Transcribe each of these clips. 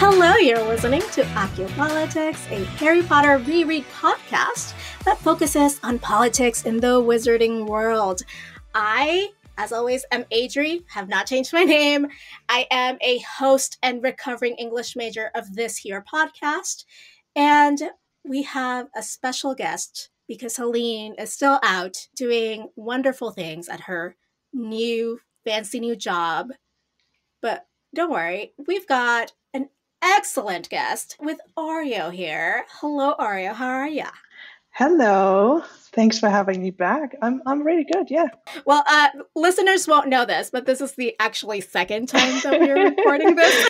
Hello, you're listening to Politics, a Harry Potter reread podcast that focuses on politics in the wizarding world. I, as always, am Adri, have not changed my name. I am a host and recovering English major of this here podcast. And we have a special guest because Helene is still out doing wonderful things at her fancy new job. But don't worry, we've got an excellent guest with Aureo here. Hello, Aureo. How are ya? Hello. Thanks for having me back. I'm really good, yeah. Well, listeners won't know this, but this is the actually second time that we're recording this.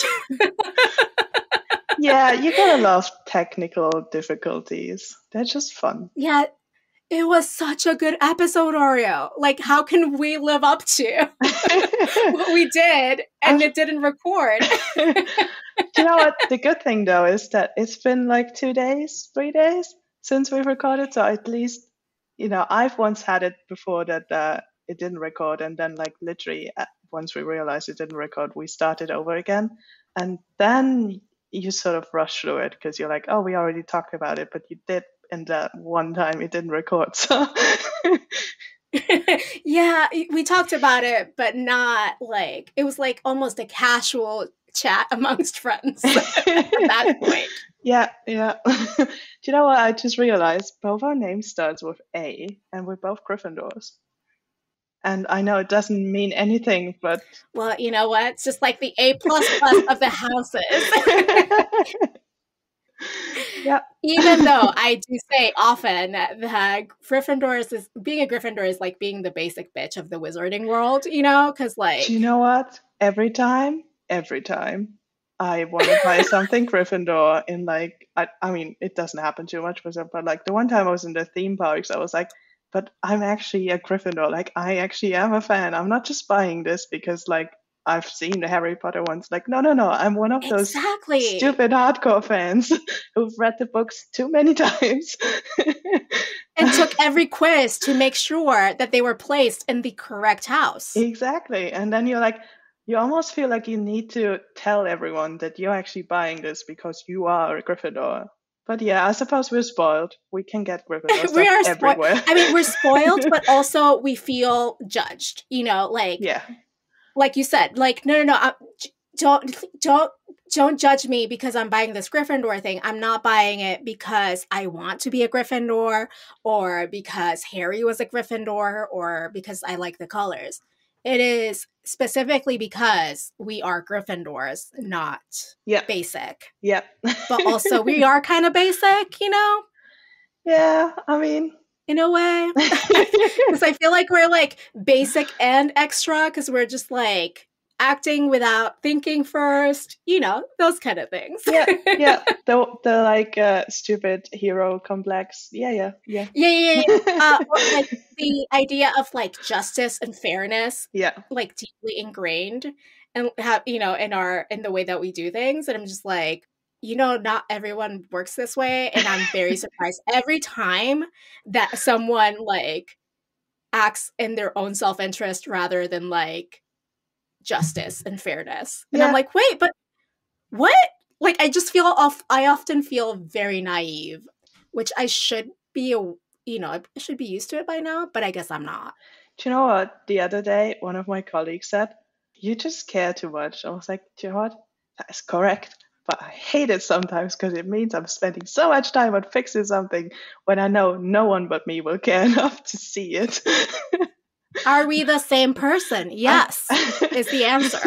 Yeah, you gotta love technical difficulties. They're just fun. Yeah, it was such a good episode, Aureo. Like, how can we live up to what we did and it didn't record? You know what? The good thing, though, is that it's been like 2 days, 3 days since we've recorded. So at least, I've once had it before that it didn't record. And then, like, literally, once we realized it didn't record, we started over again. And then you sort of rush through it because you're like, oh, we already talked about it, but you did. And that one time it didn't record. So yeah, we talked about it, but not like, it was like almost a casual chat amongst friends at that point. Yeah. Do you know what? I just realized both our names starts with A, and we're both Gryffindors. And I know it doesn't mean anything, but well, you know what? It's just like the A++ of the houses. Yeah. Even though I do say often that being a Gryffindor is like being the basic bitch of the wizarding world, because like. Do you know what? Every time I want to buy something Gryffindor in like, I mean, it doesn't happen too much, but like the one time I was in the theme parks, I was like, but I'm actually a Gryffindor. Like, I actually am a fan. I'm not just buying this because like I've seen the Harry Potter ones. Like, no. I'm one of those stupid hardcore fans who've read the books too many times. And took every quiz to make sure that they were placed in the correct house. Exactly. And then you're like, you almost feel like you need to tell everyone that you're actually buying this because you are a Gryffindor. But yeah, I suppose we're spoiled. We can get Gryffindor we are everywhere. I mean, we're spoiled, but also we feel judged. Like yeah. Like you said, like no, don't judge me because I'm buying this Gryffindor thing. I'm not buying it because I want to be a Gryffindor or because Harry was a Gryffindor or because I like the colors. It is specifically because we are Gryffindors, not basic. Yeah. But also we are kind of basic, Yeah, I mean, in a way. Because I feel like we're like basic and extra because we're just like acting without thinking first, those kind of things. Yeah. The like stupid hero complex. Yeah. Or like the idea of like justice and fairness. Yeah. Like deeply ingrained and have, in the way that we do things. And I'm just like, not everyone works this way. And I'm very surprised every time that someone like acts in their own self-interest rather than like justice and fairness. And I'm like, wait, but what? Like, I often feel very naive, which I should be, I should be used to it by now, but I guess I'm not. Do you know what? The other day, one of my colleagues said, you just care too much. I was like, do you know what? That is correct. But I hate it sometimes because it means I'm spending so much time on fixing something when I know no one but me will care enough to see it. Are we the same person? Yes, is the answer.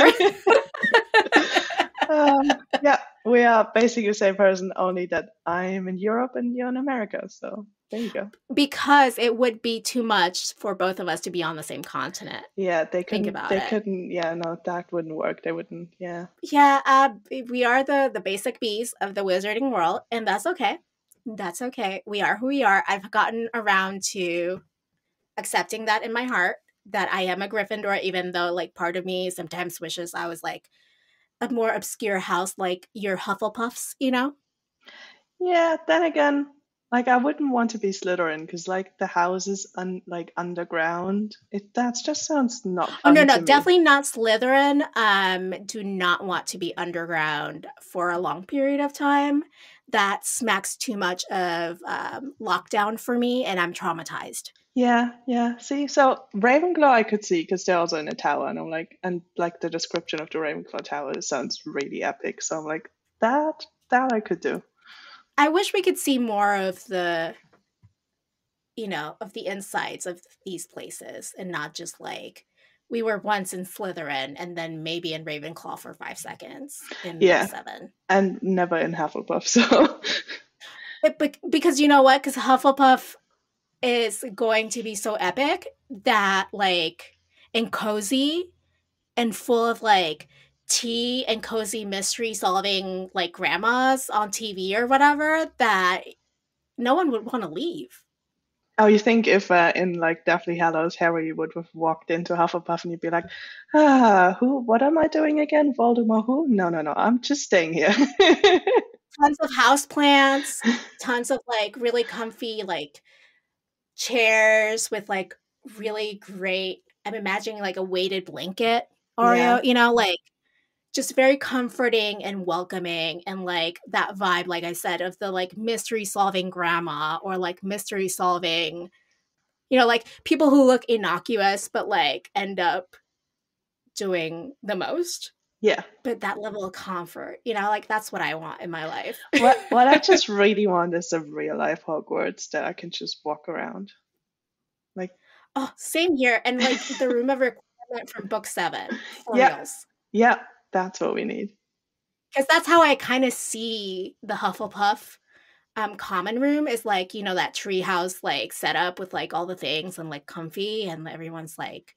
Yeah, we are basically the same person, only that I'm in Europe and you're in America. So there you go. Because it would be too much for both of us to be on the same continent. Yeah, they couldn't. Think about they it. couldn't. Yeah, no, that wouldn't work. They wouldn't. Yeah. Yeah. We are the basic bees of the wizarding world, and that's okay. That's okay. We are who we are. I've gotten around to accepting that in my heart that I am a Gryffindor, even though like part of me sometimes wishes I was like a more obscure house, like your Hufflepuffs. Yeah. Then again, Like I wouldn't want to be Slytherin because like the house is like underground. That just sounds not Oh no, fun no, to me. definitely not Slytherin. Do not want to be underground for a long period of time. That smacks too much of lockdown for me, and I'm traumatized. Yeah, yeah. See, so Ravenclaw I could see because they're also in a tower, and I'm like, and like the description of the Ravenclaw tower sounds really epic. So I'm like, that I could do. I wish we could see more of the, of the insides of these places and not just like we were once in Slytherin and then maybe in Ravenclaw for 5 seconds in book Yeah, 7. and never in Hufflepuff. So Because you know what? Because Hufflepuff is going to be so epic that like and cozy and full of like tea and cozy mystery solving like grandmas on TV or whatever that no one would want to leave. oh, you think if in like Deathly Hallows Harry would have walked into Hufflepuff and you'd be like, ah, who? What am I doing again? Voldemort? Who? No, no, no. I'm just staying here. Tons of houseplants, tons of like really comfy like chairs with like really great, I'm imagining like a weighted blanket, Yeah, Oreo, like just very comforting and welcoming and like that vibe, like I said, of the like mystery solving grandma or like mystery solving, like people who look innocuous but like end up doing the most. yeah. But that level of comfort, like that's what I want in my life. What I just really want is a real life Hogwarts that I can just walk around. Like, Oh, same here. And like the room of requirement from book 7 for yeah, reals. yeah, that's what we need. Because that's how I kind of see the Hufflepuff common room is like, that treehouse like setup with like all the things and like comfy and everyone's like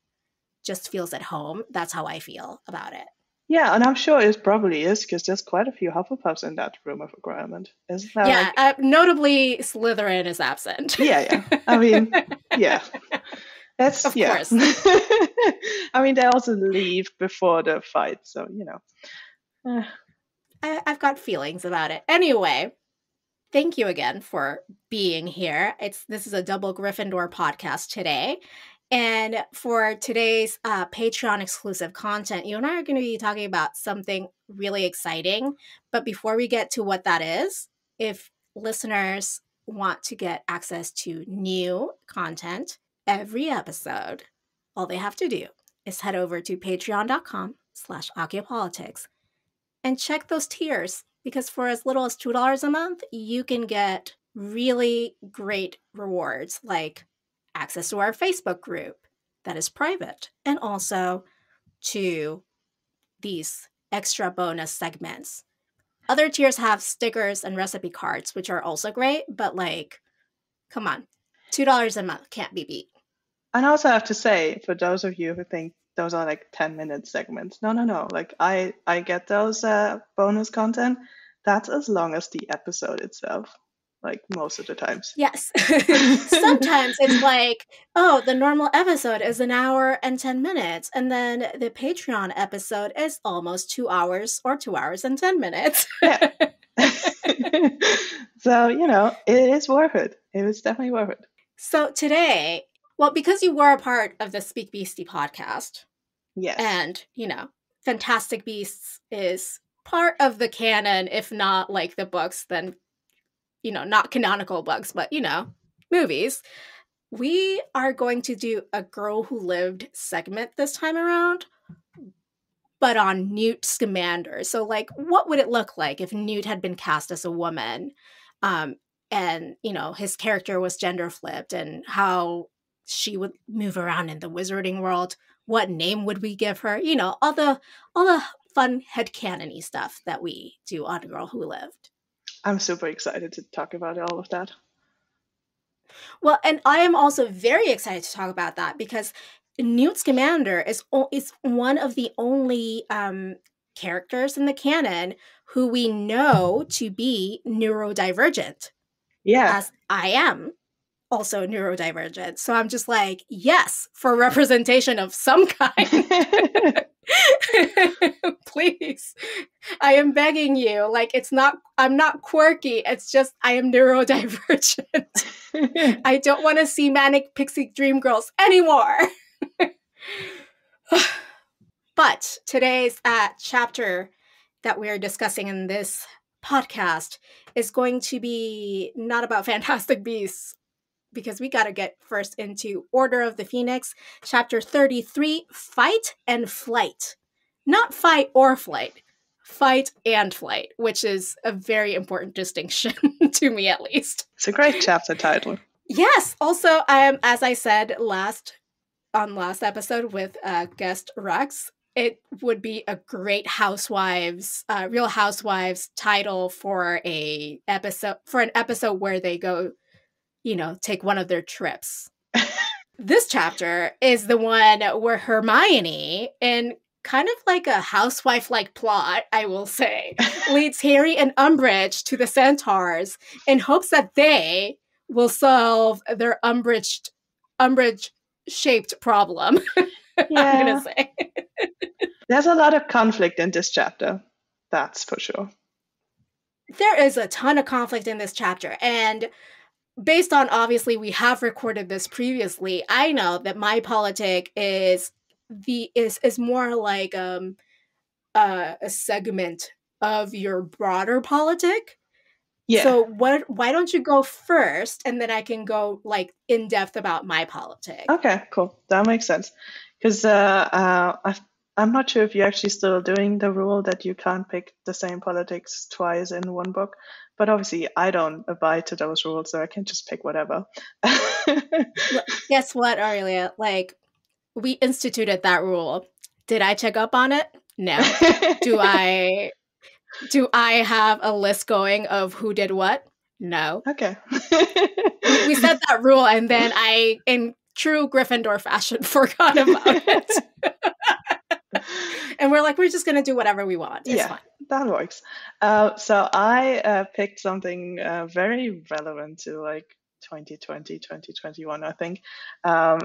just feels at home. That's how I feel about it. Yeah, and I'm sure it probably is because there's quite a few Hufflepuffs in that room of requirement. Isn't that Yeah, like, notably Slytherin is absent. yeah, yeah. I mean, yeah. That's, Of yeah. course. I mean, they also leave before the fight, so, Eh, I've got feelings about it. Anyway, thank you again for being here. This is a double Gryffindor podcast today. And for today's Patreon exclusive content, you and I are going to be talking about something really exciting. But before we get to what that is, if listeners want to get access to new content every episode, all they have to do is head over to patreon.com/occupolitics and check those tiers because for as little as $2 a month, you can get really great rewards like access to our Facebook group that is private and also to these extra bonus segments. Other tiers have stickers and recipe cards, which are also great, but like, come on, $2 a month can't be beat. and I also have to say, for those of you who think those are like 10-minute segments, no, no, no. Like I get those bonus content. That's as long as the episode itself, like most of the times. Yes. Sometimes it's like, oh, the normal episode is an hour and 10 minutes. And then the Patreon episode is almost 2 hours or 2 hours and 10 minutes. Yeah. So, it is worth it. It is definitely worth it. So today, well, because you were a part of the Speak Beastie podcast, Yes. and, Fantastic Beasts is part of the canon, if not like the books, then, not canonical books, but, movies. We are going to do a Girl Who Lived segment this time around, but on Newt Scamander. So, like, what would it look like if Newt had been cast as a woman? And, his character was gender flipped and how she would move around in the wizarding world. What name would we give her? All the fun headcanon-y stuff that we do on Girl Who Lived. I'm super excited to talk about all of that. Well, and I am also very excited to talk about that because Newt Scamander is one of the only characters in the canon who we know to be neurodivergent. Yeah. As I am also neurodivergent. So I'm just like, yes, for representation of some kind. Please. I am begging you. Like, I'm not quirky. It's just I am neurodivergent. I don't want to see manic pixie dream girls anymore. But today's chapter that we are discussing in this podcast is going to be not about Fantastic Beasts, because we got to get first into Order of the Phoenix, chapter 33, Fight and Flight. Not fight or flight, fight and flight, which is a very important distinction to me, at least. It's a great chapter title. Yes. Also, as I said last episode with guest Rex, it would be a great Real Housewives title for an episode where they go, take one of their trips. This chapter is the one where Hermione, in kind of like a housewife-like plot, I will say, leads Harry and Umbridge to the Centaurs in hopes that they will solve their Umbridge-shaped problem. Yeah. I'm gonna say. There's a lot of conflict in this chapter. That's for sure. There is a ton of conflict in this chapter, and based on, obviously, we have recorded this previously, I know that my politic is more like a segment of your broader politic. Yeah. So why don't you go first, and then I can go like in depth about my politic. Okay, cool. That makes sense. Because I'm not sure if you're actually still doing the rule that you can't pick the same politics twice in one book. But obviously, I don't abide to those rules, so I can just pick whatever. Guess what, Aurelia? Like, we instituted that rule. Did I check up on it? No. Do I have a list going of who did what? No. Okay. we set that rule, and then I, in true Gryffindor fashion, forgot about it. And we're like, we're just going to do whatever we want. It's fine. That works. So I picked something very relevant to like 2020, 2021, I think.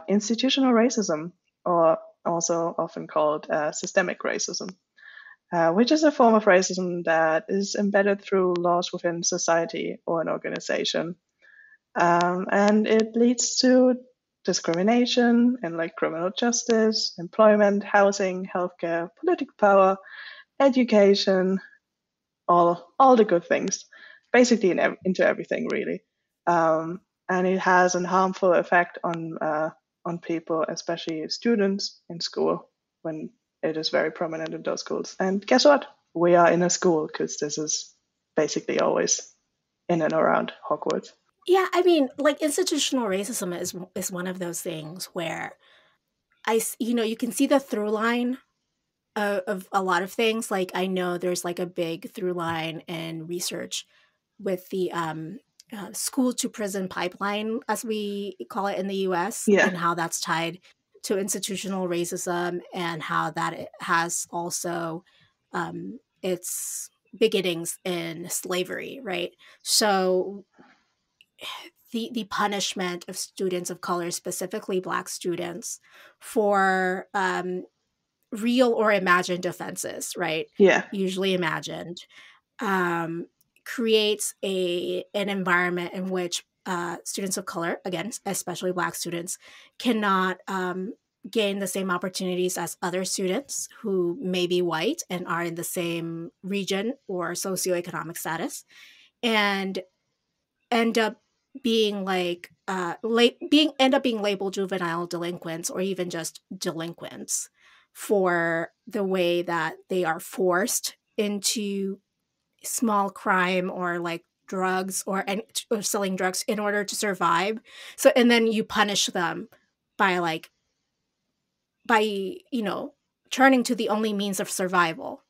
Institutional racism, or also often called systemic racism, which is a form of racism that is embedded through laws within society or an organization. And it leads to discrimination in like criminal justice, employment, housing, healthcare, political power, education, all the good things, basically into everything really. And it has a harmful effect on people, especially students in school, when it is very prominent in those schools. And guess what? We are in a school, because this is basically always in and around Hogwarts. Yeah, I mean, like, institutional racism is one of those things where you can see the through line of a lot of things. Like, I know there's like a big through line in research with the school to prison pipeline, as we call it in the US, and how that's tied to institutional racism, and how that has also its beginnings in slavery, right? So the punishment of students of color, specifically Black students, for real or imagined offenses, right? Yeah. Usually imagined, creates an environment in which students of color, again, especially Black students, cannot gain the same opportunities as other students who may be white and are in the same region or socioeconomic status, and end up being like being labeled juvenile delinquents, or even just delinquents, for the way that they are forced into small crime, or like drugs, or selling drugs in order to survive. So, and then you punish them by turning to the only means of survival,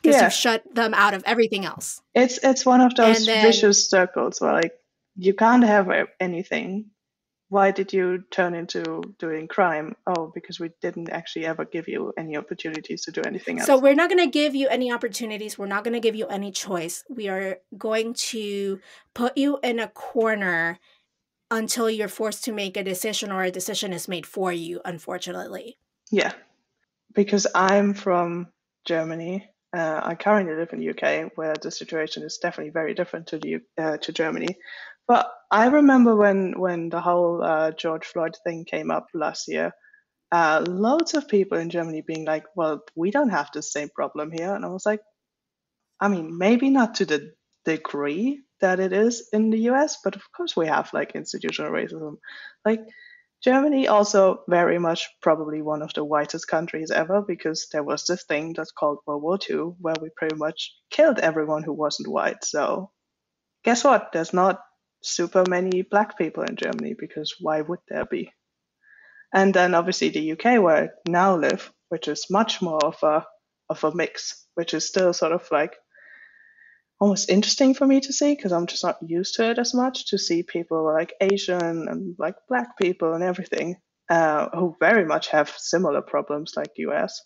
because you shut them out of everything else. It's one of those vicious circles where like you can't have anything. Why did you turn into doing crime? Oh, because we didn't actually ever give you any opportunities to do anything else. So we're not going to give you any opportunities. We're not going to give you any choice. We are going to put you in a corner until you're forced to make a decision, or a decision is made for you, unfortunately. Yeah. because I'm from Germany. I currently live in the UK, where the situation is definitely very different to to Germany. But I remember when the whole George Floyd thing came up last year, loads of people in Germany being like, "Well, we don't have the same problem here," and I was like, I mean, maybe not to the degree that it is in the US, but of course we have like institutional racism. Like Germany also very much probably one of the whitest countries ever because there was this thing that's called World War II where we pretty much killed everyone who wasn't white. So guess what? There's not super many black people in Germany because why would there be? And then obviously the UK where I now live, which is much more of a mix, which is still sort of like almost interesting for me to see because I'm just not used to it as much to see people like Asian and like black people and everything who very much have similar problems like US.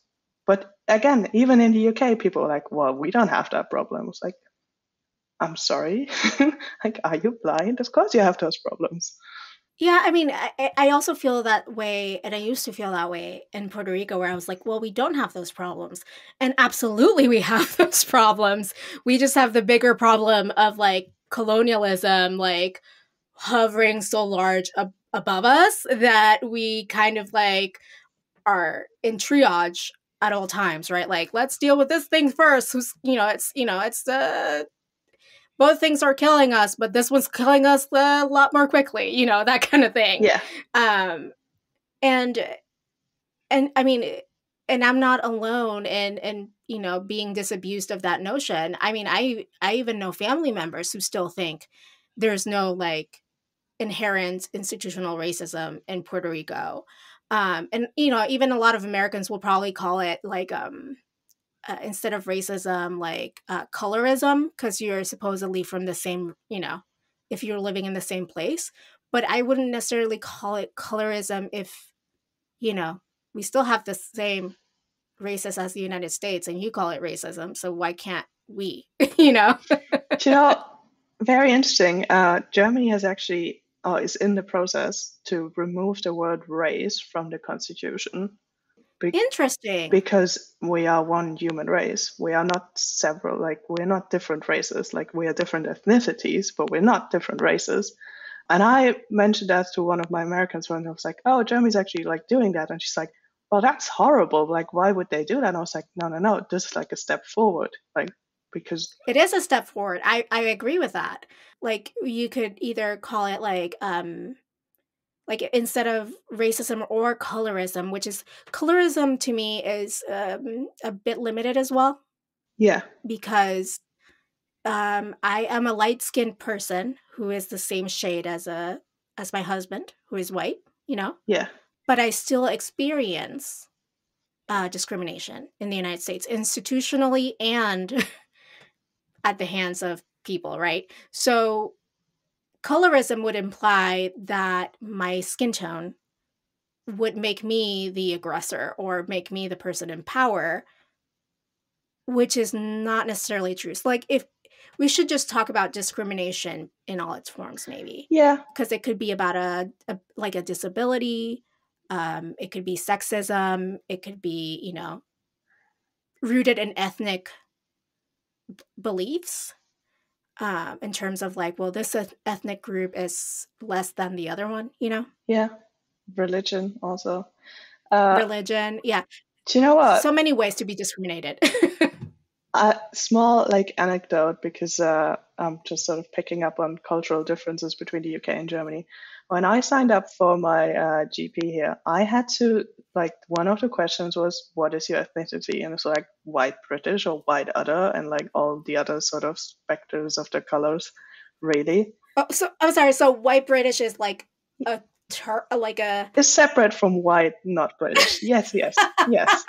But again, even in the UK, people are like, well, we don't have that problem. It's like, I'm sorry. Like, are you blind? Of course you have those problems. Yeah, I mean, I also feel that way, and I used to feel that way in Puerto Rico, where I was like, well, we don't have those problems. And absolutely, we have those problems. We just have the bigger problem of like colonialism, like hovering so large above us that we kind of like are in triage at all times, right? Like, let's deal with this thing first. Who's, it's both things are killing us, but this one's killing us a lot more quickly, that kind of thing. Yeah. Um, and and I mean, and I'm not alone in being disabused of that notion. I mean, I even know family members who still think there's no like inherent institutional racism in Puerto Rico. And even a lot of Americans will probably call it like instead of racism, like colorism, because you're supposedly from the same, if you're living in the same place. But I wouldn't necessarily call it colorism if, we still have the same races as the United States and you call it racism. So why can't we, you know? Do you know, very interesting. Germany has actually, is in the process to remove the word race from the constitution. Interesting. Because we are one human race. We are not several, like, we're not different races. Like, we are different ethnicities, but we're not different races. And I mentioned that to one of my American friends. I was like, oh, Germany's actually like doing that. And she's like, well, that's horrible. Like, why would they do that? And I was like, no, no, no. This is like a step forward. Like, because, It is a step forward. I agree with that. Like you could either call it like instead of racism or colorism, which is colorism to me is a bit limited as well yeah, because I am a light skinned person who is the same shade as my husband who is white, yeah, but I still experience discrimination in the United States institutionally and at the hands of people, right? So colorism would imply that my skin tone would make me the aggressor or make me the person in power, which is not necessarily true. So, like, if we should just talk about discrimination in all its forms, maybe, yeah, because it could be about a disability, it could be sexism, it could be rooted in ethnic beliefs. In terms of like, well, this ethnic group is less than the other one, yeah. Religion also. Uh, religion, yeah. do you know what? So many ways to be discriminated. A small like anecdote because I'm just sort of picking up on cultural differences between the UK and Germany. When I signed up for my GP here, I had to like one of the questions was, "What is your ethnicity?" And it's like white British or white other, and like all the other sort of specters of the colors, really. Oh, so I'm sorry. So white British is like a like a. It's separate from white, not British. Yes, yes, yes.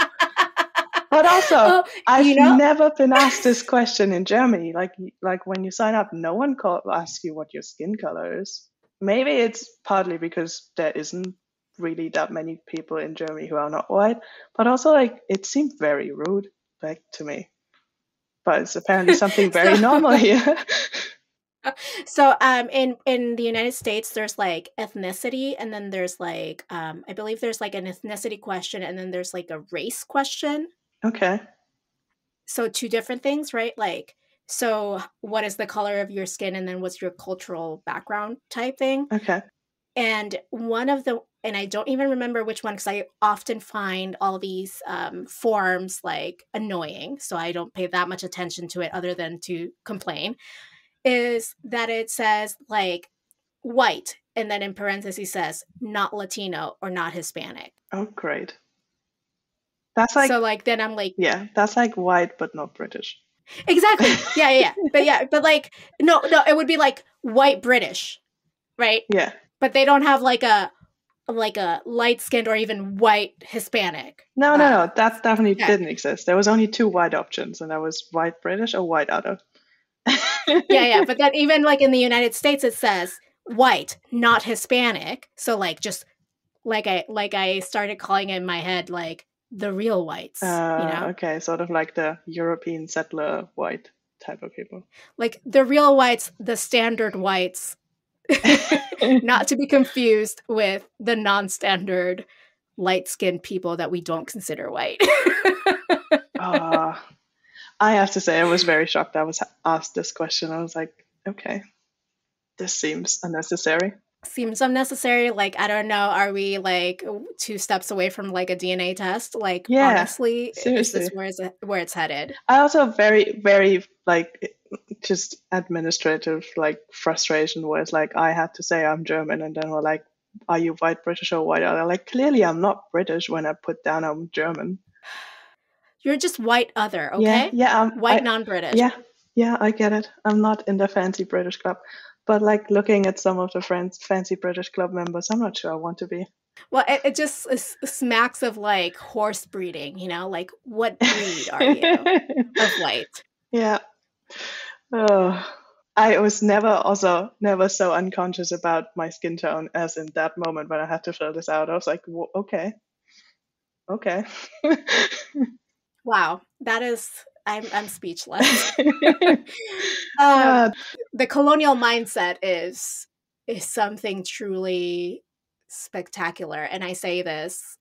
But also, Oh, I've never been asked this question in Germany. Like when you sign up, no one asks you what your skin color is. Maybe it's partly because there isn't really that many people in Germany who are not white, but also like it seemed very rude, like to me. But it's apparently something very normal here. So in the United States, there's like ethnicity, and then there's like I believe there's like an ethnicity question, and then there's like a race question. Okay. So two different things, right? Like, so what is the color of your skin, and then what's your cultural background type thing. Okay. And and I don't even remember which one, because I often find all these forms like annoying, so I don't pay that much attention to it other than to complain, is that it says like white, and then in parentheses says not Latino or not Hispanic. Oh, great. That's like, So like then I'm like, yeah, that's like white but not British. exactly. Yeah. But like no, it would be like white British, right? Yeah. But they don't have like a light skinned or even white Hispanic. No. That definitely didn't exist. There was only two white options, and that was white British or white other. Yeah. But then even like in the United States, it says white, not Hispanic. So like just like I started calling it in my head like the real whites, Okay, sort of like the European settler white type of people. Like the real whites, the standard whites, not to be confused with the non-standard light-skinned people that we don't consider white. I have to say, I was very shocked I was asked this question. I was like, okay, this seems unnecessary. Seems unnecessary. Like, I don't know, are we like 2 steps away from like a DNA test? Like, yeah, honestly, seriously. is this where it's headed? I also very, very like just administrative like frustration where it's like I had to say I'm German, and then we're like, are you white British or white other? Like, clearly I'm not British when I put down I'm German. You're just white other, okay? Yeah. White non-British. Yeah, I get it. I'm not in the fancy British club. But like looking at some of the fancy British club members, I'm not sure I want to be. Well, it just smacks of like horse breeding, like what breed are you of white? Yeah. Oh, I was never so unconscious about my skin tone as in that moment when I had to fill this out. I was like, okay. Wow, that is, I'm speechless. The colonial mindset is something truly spectacular, and I say this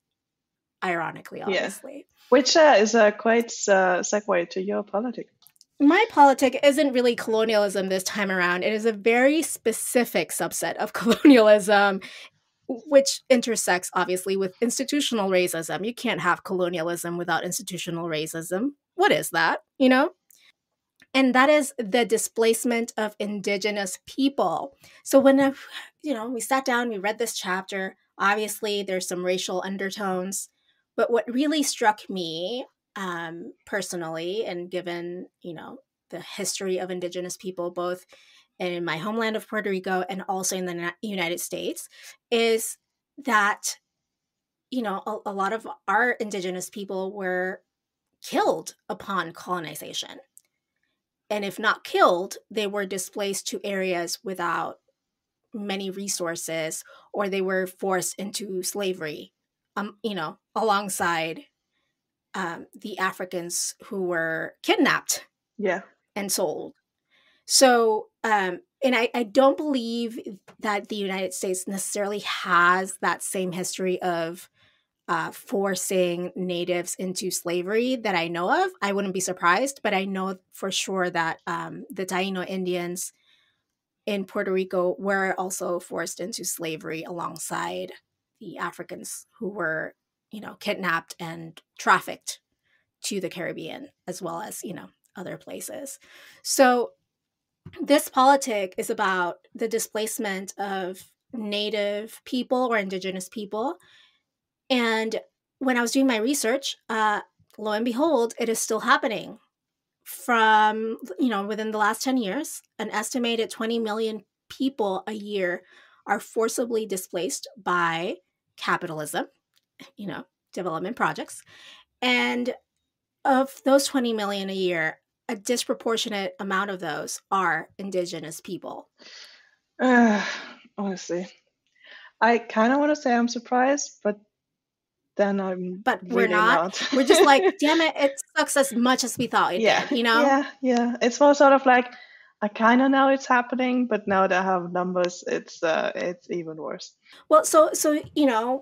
ironically, obviously. Yeah. Which is a quite segue to your politic. My politic isn't really colonialism this time around. It is a very specific subset of colonialism, which intersects obviously with institutional racism. You can't have colonialism without institutional racism. What is that? And that is the displacement of indigenous people. So when we sat down, we read this chapter. Obviously, there's some racial undertones, but what really struck me personally, and given the history of indigenous people, both in my homeland of Puerto Rico and also in the United States, is that a lot of our indigenous people were killed upon colonization. And if not killed, they were displaced to areas without many resources, or they were forced into slavery, alongside the Africans who were kidnapped and sold. So, and I don't believe that the United States necessarily has that same history of forcing natives into slavery that I know of. I wouldn't be surprised, but I know for sure that the Taino Indians in Puerto Rico were also forced into slavery alongside the Africans who were, kidnapped and trafficked to the Caribbean, as well as, other places. So this politic is about the displacement of Native people or indigenous people. And when I was doing my research, lo and behold, it is still happening. From, within the last 10 years, an estimated 20 million people a year are forcibly displaced by capitalism, development projects. And of those 20 million a year, a disproportionate amount of those are indigenous people. Honestly, I kind of want to say I'm surprised, but then But really we're not. We're just like, damn it, it sucks as much as we thought it did, Yeah. It's more sort of like, I kind of know it's happening, but now that I have numbers, it's even worse. Well, so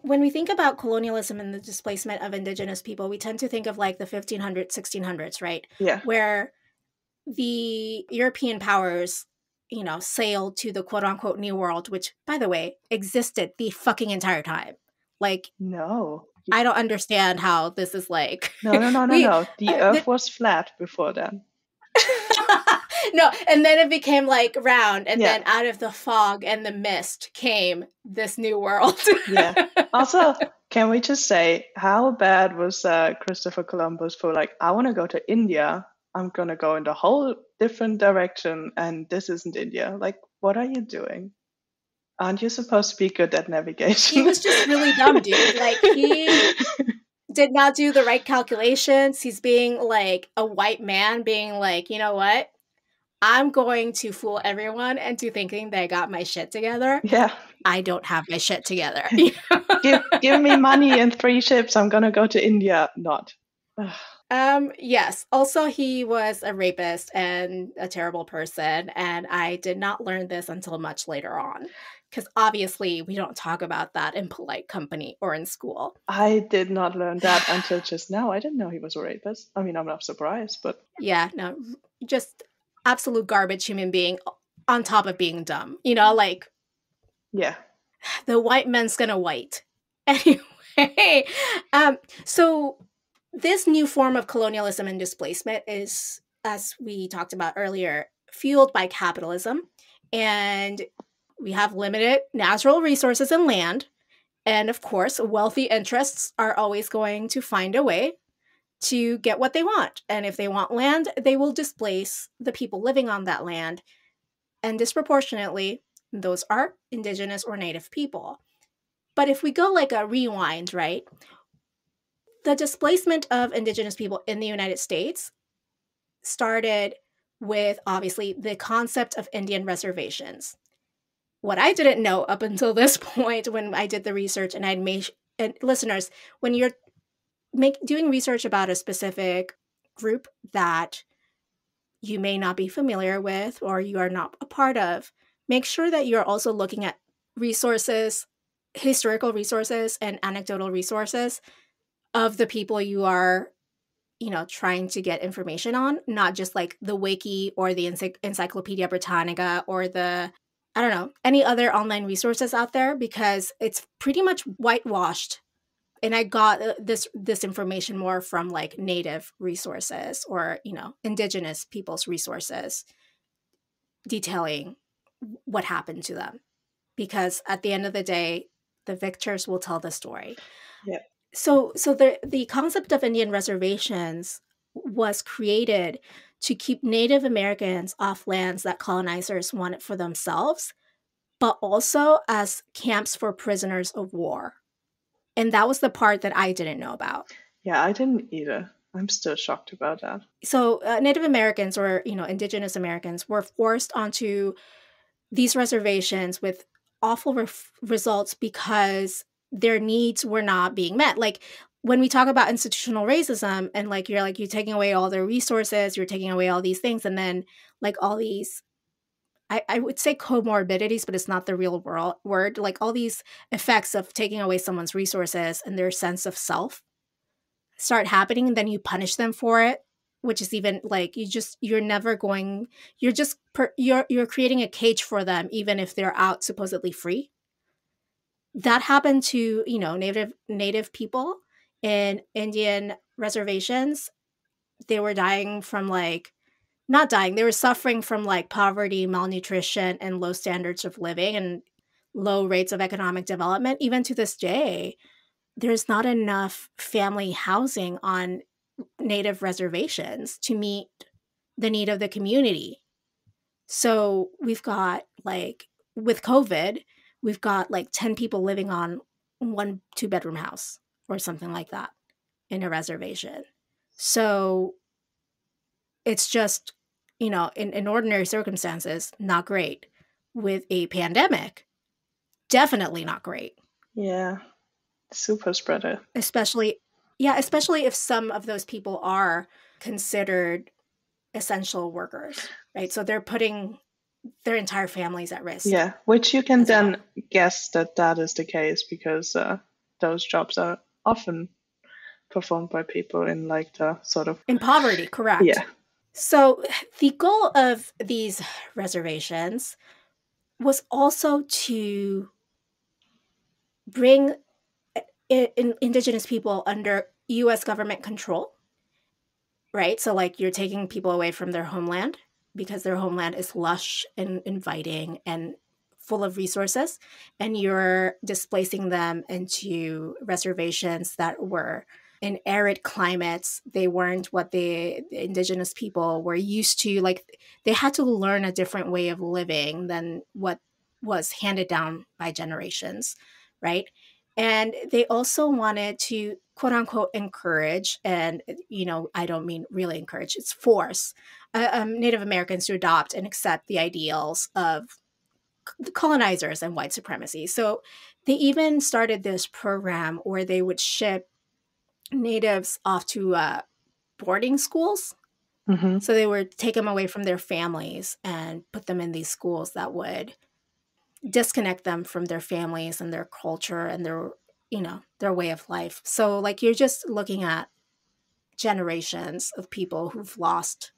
when we think about colonialism and the displacement of indigenous people, we tend to think of like the 1500s, 1600s, right? Yeah. Where the European powers, sailed to the quote unquote New World, which, by the way, existed the fucking entire time. Like, No. I don't understand how this is like. No, no, no, no, we no. The Earth was flat before then. No, and then it became like round, and Yeah. then out of the fog and the mist came this new world. Yeah. Also, can we just say how bad was Christopher Columbus for like, I want to go to India. I'm gonna go in the whole different direction, and this isn't India. Like, what are you doing? Aren't you supposed to be good at navigation? He was just really dumb, dude. Like, he did not do the right calculations. He's being like a white man, being like, you know what? I'm going to fool everyone into thinking that I got my shit together. Yeah. I don't have my shit together. Give me money and 3 ships. I'm gonna go to India. Not. Yes. Also, he was a rapist and a terrible person, and I did not learn this until much later on, because obviously we don't talk about that in polite company or in school. I did not learn that until just now. I didn't know he was a rapist. I mean, I'm not surprised, but yeah, no, just absolute garbage human being on top of being dumb. Like, yeah. The white man's gonna white. Anyway, so this new form of colonialism and displacement is, as we talked about earlier, fueled by capitalism. And we have limited natural resources and land. And of course, wealthy interests are always going to find a way to get what they want. And if they want land, they will displace the people living on that land. And disproportionately, those are indigenous or native people. But if we go like a rewind, right? The displacement of indigenous people in the United States started with, obviously, the concept of Indian reservations. What I didn't know up until this point when I did the research, and I'd made, and listeners, when you're doing research about a specific group that you may not be familiar with or you are not a part of, make sure that you're also looking at resources, historical resources and anecdotal resources of the people you are, trying to get information on, not just like the wiki or the Encyclopedia Britannica or the, I don't know, any other online resources out there, because it's pretty much whitewashed. And I got this information more from like native resources or, indigenous people's resources detailing what happened to them. Because at the end of the day, the victors will tell the story. Yeah. So the concept of Indian reservations was created to keep Native Americans off lands that colonizers wanted for themselves, but also as camps for prisoners of war. And that was the part that I didn't know about. Yeah, I didn't either. I'm still shocked about that. So Native Americans or, indigenous Americans were forced onto these reservations with awful results because their needs were not being met. Like when we talk about institutional racism and like you're taking away all their resources, you're taking away all these things, and then like all these, I would say comorbidities, but it's not the real word, like all these effects of taking away someone's resources and their sense of self start happening, and then you punish them for it, which is even like you're creating a cage for them even if they're out supposedly free. That happened to, native people in Indian reservations. They were dying from not dying, they were suffering from like poverty, malnutrition, and low standards of living and low rates of economic development. Even to this day, there's not enough family housing on native reservations to meet the need of the community. So we've got like, with COVID, we've got like 10 people living on 1 2-bedroom house or something like that in a reservation. So it's just, in ordinary circumstances, not great. With a pandemic, definitely not great. Yeah. Super spreader. Especially if some of those people are considered essential workers, right? So they're putting their entire families at risk Yeah, which you can as well. then guess that that is the case because those jobs are often performed by people in like the sort of, In poverty, correct. yeah. So the goal of these reservations was also to bring indigenous people under US government control, right? So like you're taking people away from their homeland because their homeland is lush and inviting and full of resources, and you're displacing them into reservations that were in arid climates. They weren't what the indigenous people were used to. Like they had to learn a different way of living than what was handed down by generations, right? And they also wanted to quote unquote encourage, and I don't mean really encourage, it's force Native Americans to adopt and accept the ideals of the colonizers and white supremacy. So they even started this program where they would ship natives off to boarding schools. Hmm. So they would take them away from their families and put them in these schools that would disconnect them from their families and their culture and their way of life. So like you're just looking at generations of people who've lost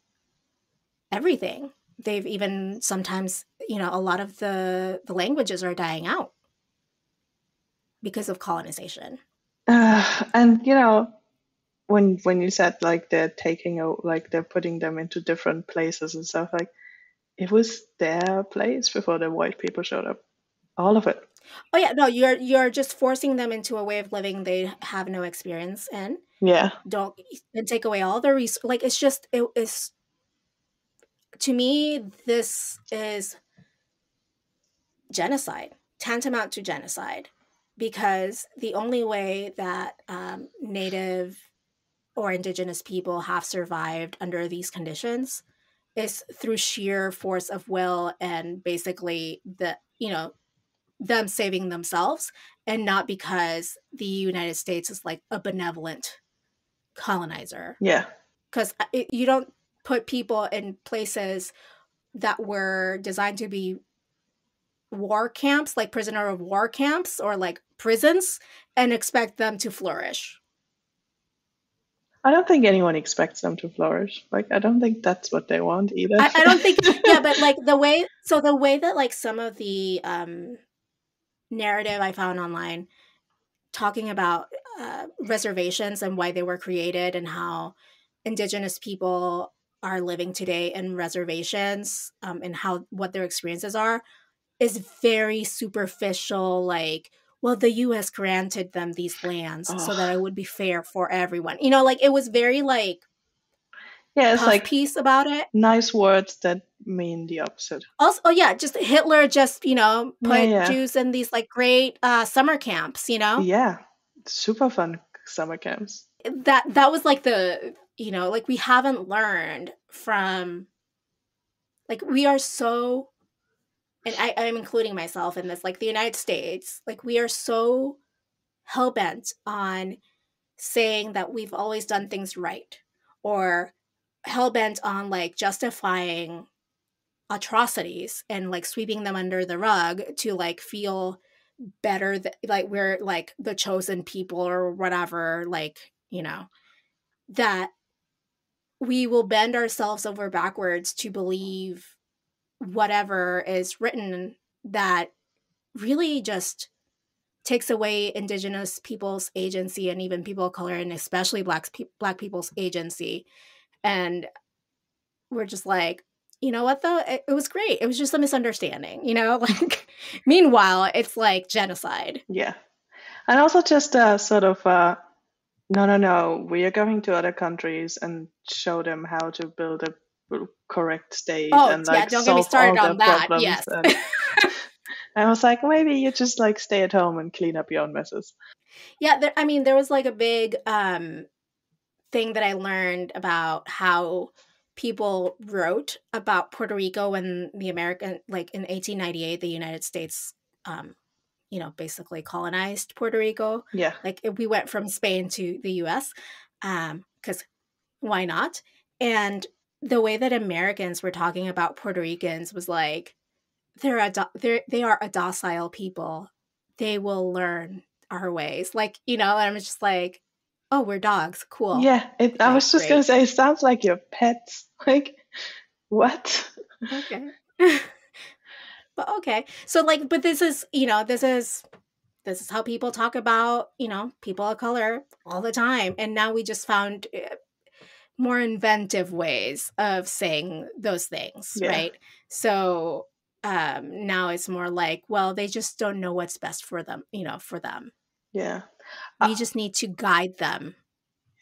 everything. They've even sometimes, a lot of the languages are dying out because of colonization. And when you said like they're taking like they're putting them into different places and stuff, like it was their place before the white people showed up. All of it. Oh yeah, no, you're just forcing them into a way of living they have no experience in. Yeah. Don't and take away all their like it's just it is to me this is genocide, tantamount to genocide, because the only way that Native or Indigenous people have survived under these conditions is through sheer force of will and basically them saving themselves, and not because the United States is like a benevolent colonizer. Yeah. Because you don't put people in places that were designed to be war camps, like prisoner of war camps or like prisons, and expect them to flourish. I don't think anyone expects them to flourish. Like, I don't think that's what they want either. I don't think, yeah, but like the way that like some of the narrative I found online talking about reservations and why they were created and how indigenous people are living today in reservations, and how what their experiences are is very superficial. Like, well, the US granted them these lands so that Oh, it would be fair for everyone, like it was very like yeah, it's puff like piece about it. nice words that mean the opposite. Also, oh yeah, just Hitler just Yeah, put yeah. Jews in these like great summer camps. Yeah. Super fun summer camps. That was like like we haven't learned from, like we are so, and I'm including myself in this, like the United States, like we are so hell-bent on saying that we've always done things right, or hell-bent on like justifying atrocities and like sweeping them under the rug to like feel better that like we're like the chosen people or whatever, like that we will bend ourselves over backwards to believe whatever is written that really just takes away indigenous people's agency, and even people of color, and especially black people's agency. And we're just like, you know what though, it was great, it was just a misunderstanding, like meanwhile it's like genocide. Yeah. And also just sort of no, no, no, we are going to other countries and show them how to build a correct state Oh and yeah, like don't get me solve all started their on that. problems. Yes. And I was like, maybe you just like stay at home and clean up your own messes. Yeah, I mean there was like a big thing that I learned about how people wrote about Puerto Rico when the American, like in 1898, the United States, basically colonized Puerto Rico. Yeah. Like we went from Spain to the US, because why not? And the way that Americans were talking about Puerto Ricans was like, they are a docile people. They will learn our ways. Like, and I'm just like, oh, we're dogs. Cool. Yeah, I Okay, was just gonna great. say, it sounds like your pets. Like, what? Okay. But okay. So like, but this is, this is how people talk about, people of color all the time. And now we just found more inventive ways of saying those things, Yeah, right? So now it's more like, well, they just don't know what's best for them, for them. yeah, We just need to guide them.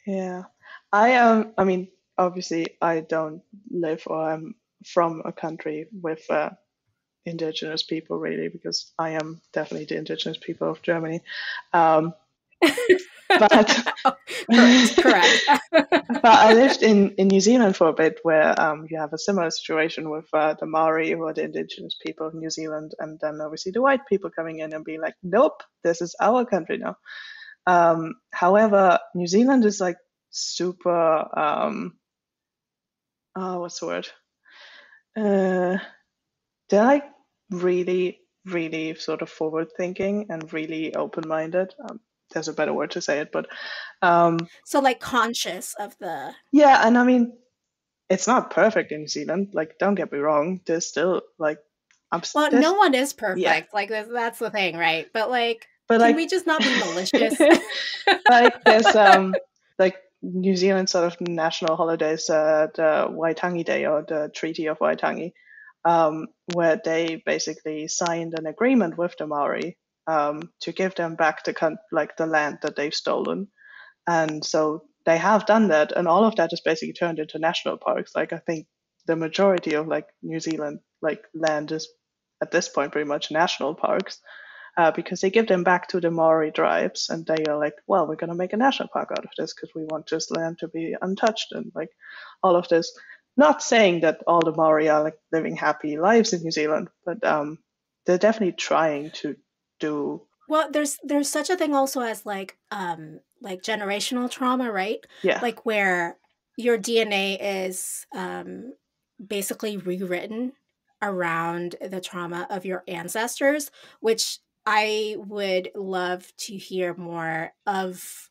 yeah. I mean, obviously, I don't live or I'm from a country with indigenous people, really, because I am definitely the indigenous people of Germany. Um, but Correct. but I lived in New Zealand for a bit, where you have a similar situation with the Maori, who are the indigenous people of New Zealand, and then obviously the white people coming in and being like, nope, this is our country now. However, New Zealand is like super, what's the word? They're like really, really sort of forward thinking and really open minded. There's a better word to say it, but So like conscious of the yeah, and I mean, it's not perfect in New Zealand. Like, don't get me wrong. There's still like, well, there's no one is yeah, perfect. Like that's the thing, right? But like, but can like, we just not be malicious? like there's like New Zealand sort of national holidays, the Waitangi Day or the Treaty of Waitangi, where they basically signed an agreement with the Maori to give them back like the land that they've stolen. And so they have done that, and all of that is basically turned into national parks. Like, I think the majority of like New Zealand like land is at this point pretty much national parks, because they give them back to the Maori tribes, and they are like, well, we're going to make a national park out of this because we want this land to be untouched, and like all of this. Not saying that all the Maori are like living happy lives in New Zealand, but they're definitely trying to do. Well, there's such a thing also as like generational trauma, right? Yeah, Like where your DNA is basically rewritten around the trauma of your ancestors, which I would love to hear more of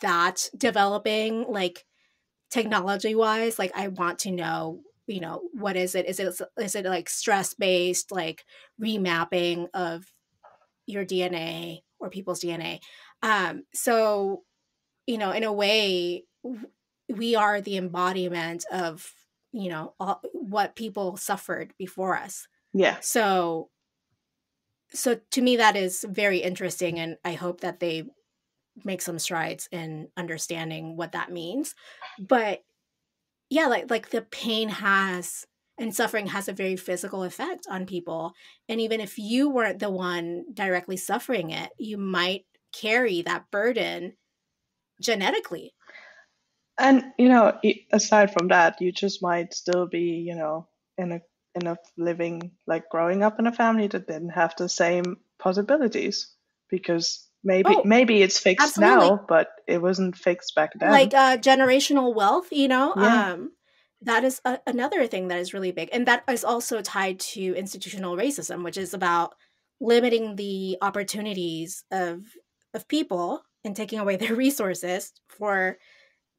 that developing, like technology wise. Like I want to know, what is it? Is it like stress based, like remapping of your DNA or people's DNA. So, in a way, we are the embodiment of, what people suffered before us. yeah, So, to me, that is very interesting. And I hope that they make some strides in understanding what that means. But yeah, like the pain has and suffering has a very physical effect on people. And even if you weren't the one directly suffering it, you might carry that burden genetically. and aside from that, you just might still be, in a living, like growing up in a family that didn't have the same possibilities, because maybe Oh, maybe it's fixed absolutely. now, but it wasn't fixed back Like then. generational wealth, Yeah, that is another thing that is really big. And that is also tied to institutional racism, which is about limiting the opportunities of people and taking away their resources for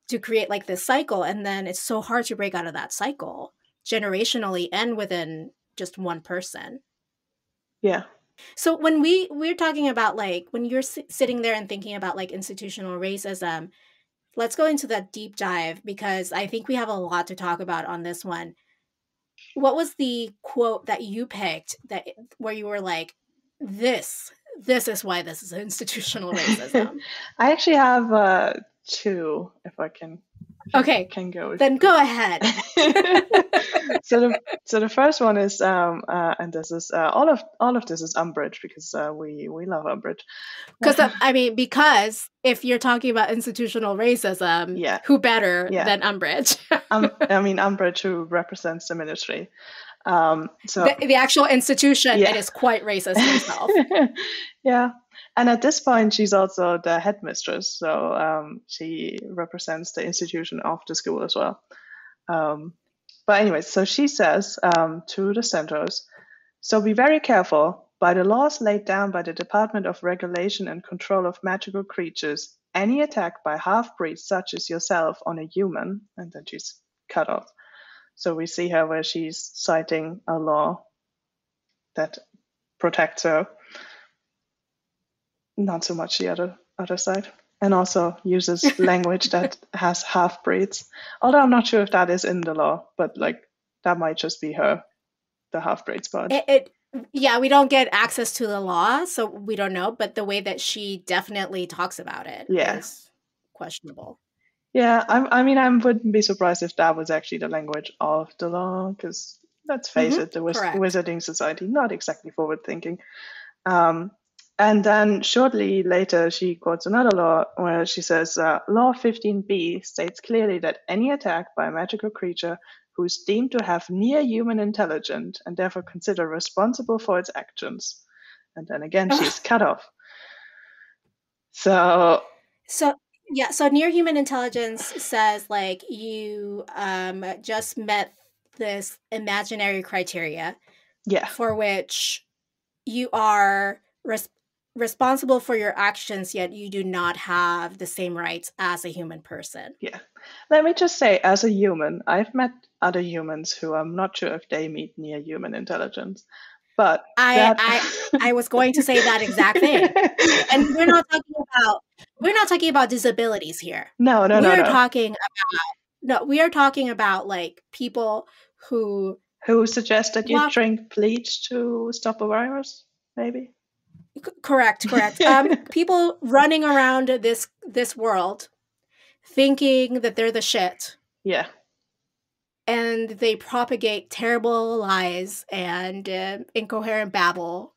to create like this cycle. And then it's so hard to break out of that cycle generationally and within just one person. yeah. So when we're talking about like when you're sitting there and thinking about like institutional racism, let's go into that deep dive because I think we have a lot to talk about on this one. What was the quote that you picked that where you were like, this is why this is institutional racism? I actually have two, if I Okay, can go with then you. go ahead. So the first one is and this is all of this is Umbridge, because we love Umbridge. Because if you're talking about institutional racism, Yeah, who better yeah. than Umbridge? I mean, Umbridge, who represents the ministry. So The actual institution, it yeah, is quite racist himself. yeah. And at this point, she's also the headmistress, so she represents the institution of the school as well. Um, But anyways, so she says to the Centaurs, so be very careful. By the laws laid down by the Department of Regulation and Control of Magical Creatures, any attack by half-breeds such as yourself on a human, and then she's cut off. So we see her where she's citing a law that protects her, not so much the other side, and also uses language that has half-breeds. Although I'm not sure if that is in the law, but like that might just be her, the half-breeds part. Yeah, we don't get access to the law, so we don't know, but the way that she definitely talks about it is questionable. Yeah, I mean, I wouldn't be surprised if that was actually the language of the law, because let's face it, the Wizarding Society, not exactly forward-thinking. And then shortly later, she quotes another law where she says, Law 15b states clearly that any attack by a magical creature who is deemed to have near-human intelligence and therefore considered responsible for its actions. And then again, she's cut off. So near human intelligence says like you just met this imaginary criteria for which you are responsible for your actions, yet you do not have the same rights as a human person. Yeah. Let me just say, as a human, I've met other humans who I'm not sure if they meet near human intelligence. But I was going to say that exact thing. And we're not talking about disabilities here. No. We are talking about like people who suggest that you drink bleach to stop a virus, maybe. Correct. People running around this world thinking that they're the shit. Yeah. And they propagate terrible lies and incoherent babble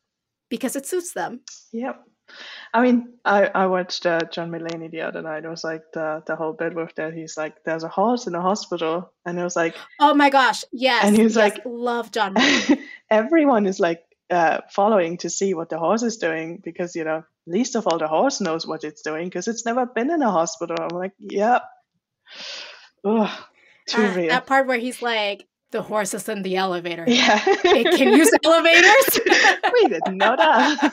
because it suits them. Yep. I mean, I watched John Mulaney the other night. It was like the whole bit with that. He's like, there's a horse in a hospital. And it was like... Oh my gosh, yes. And he was like... love John Mulaney. Everyone is like following to see what the horse is doing because, you know, least of all the horse knows what it's doing because it's never been in a hospital. I'm like, yeah. Ugh. Too real. That part where he's like, the horse is in the elevator. Yeah. It can use elevators. We didn't know that.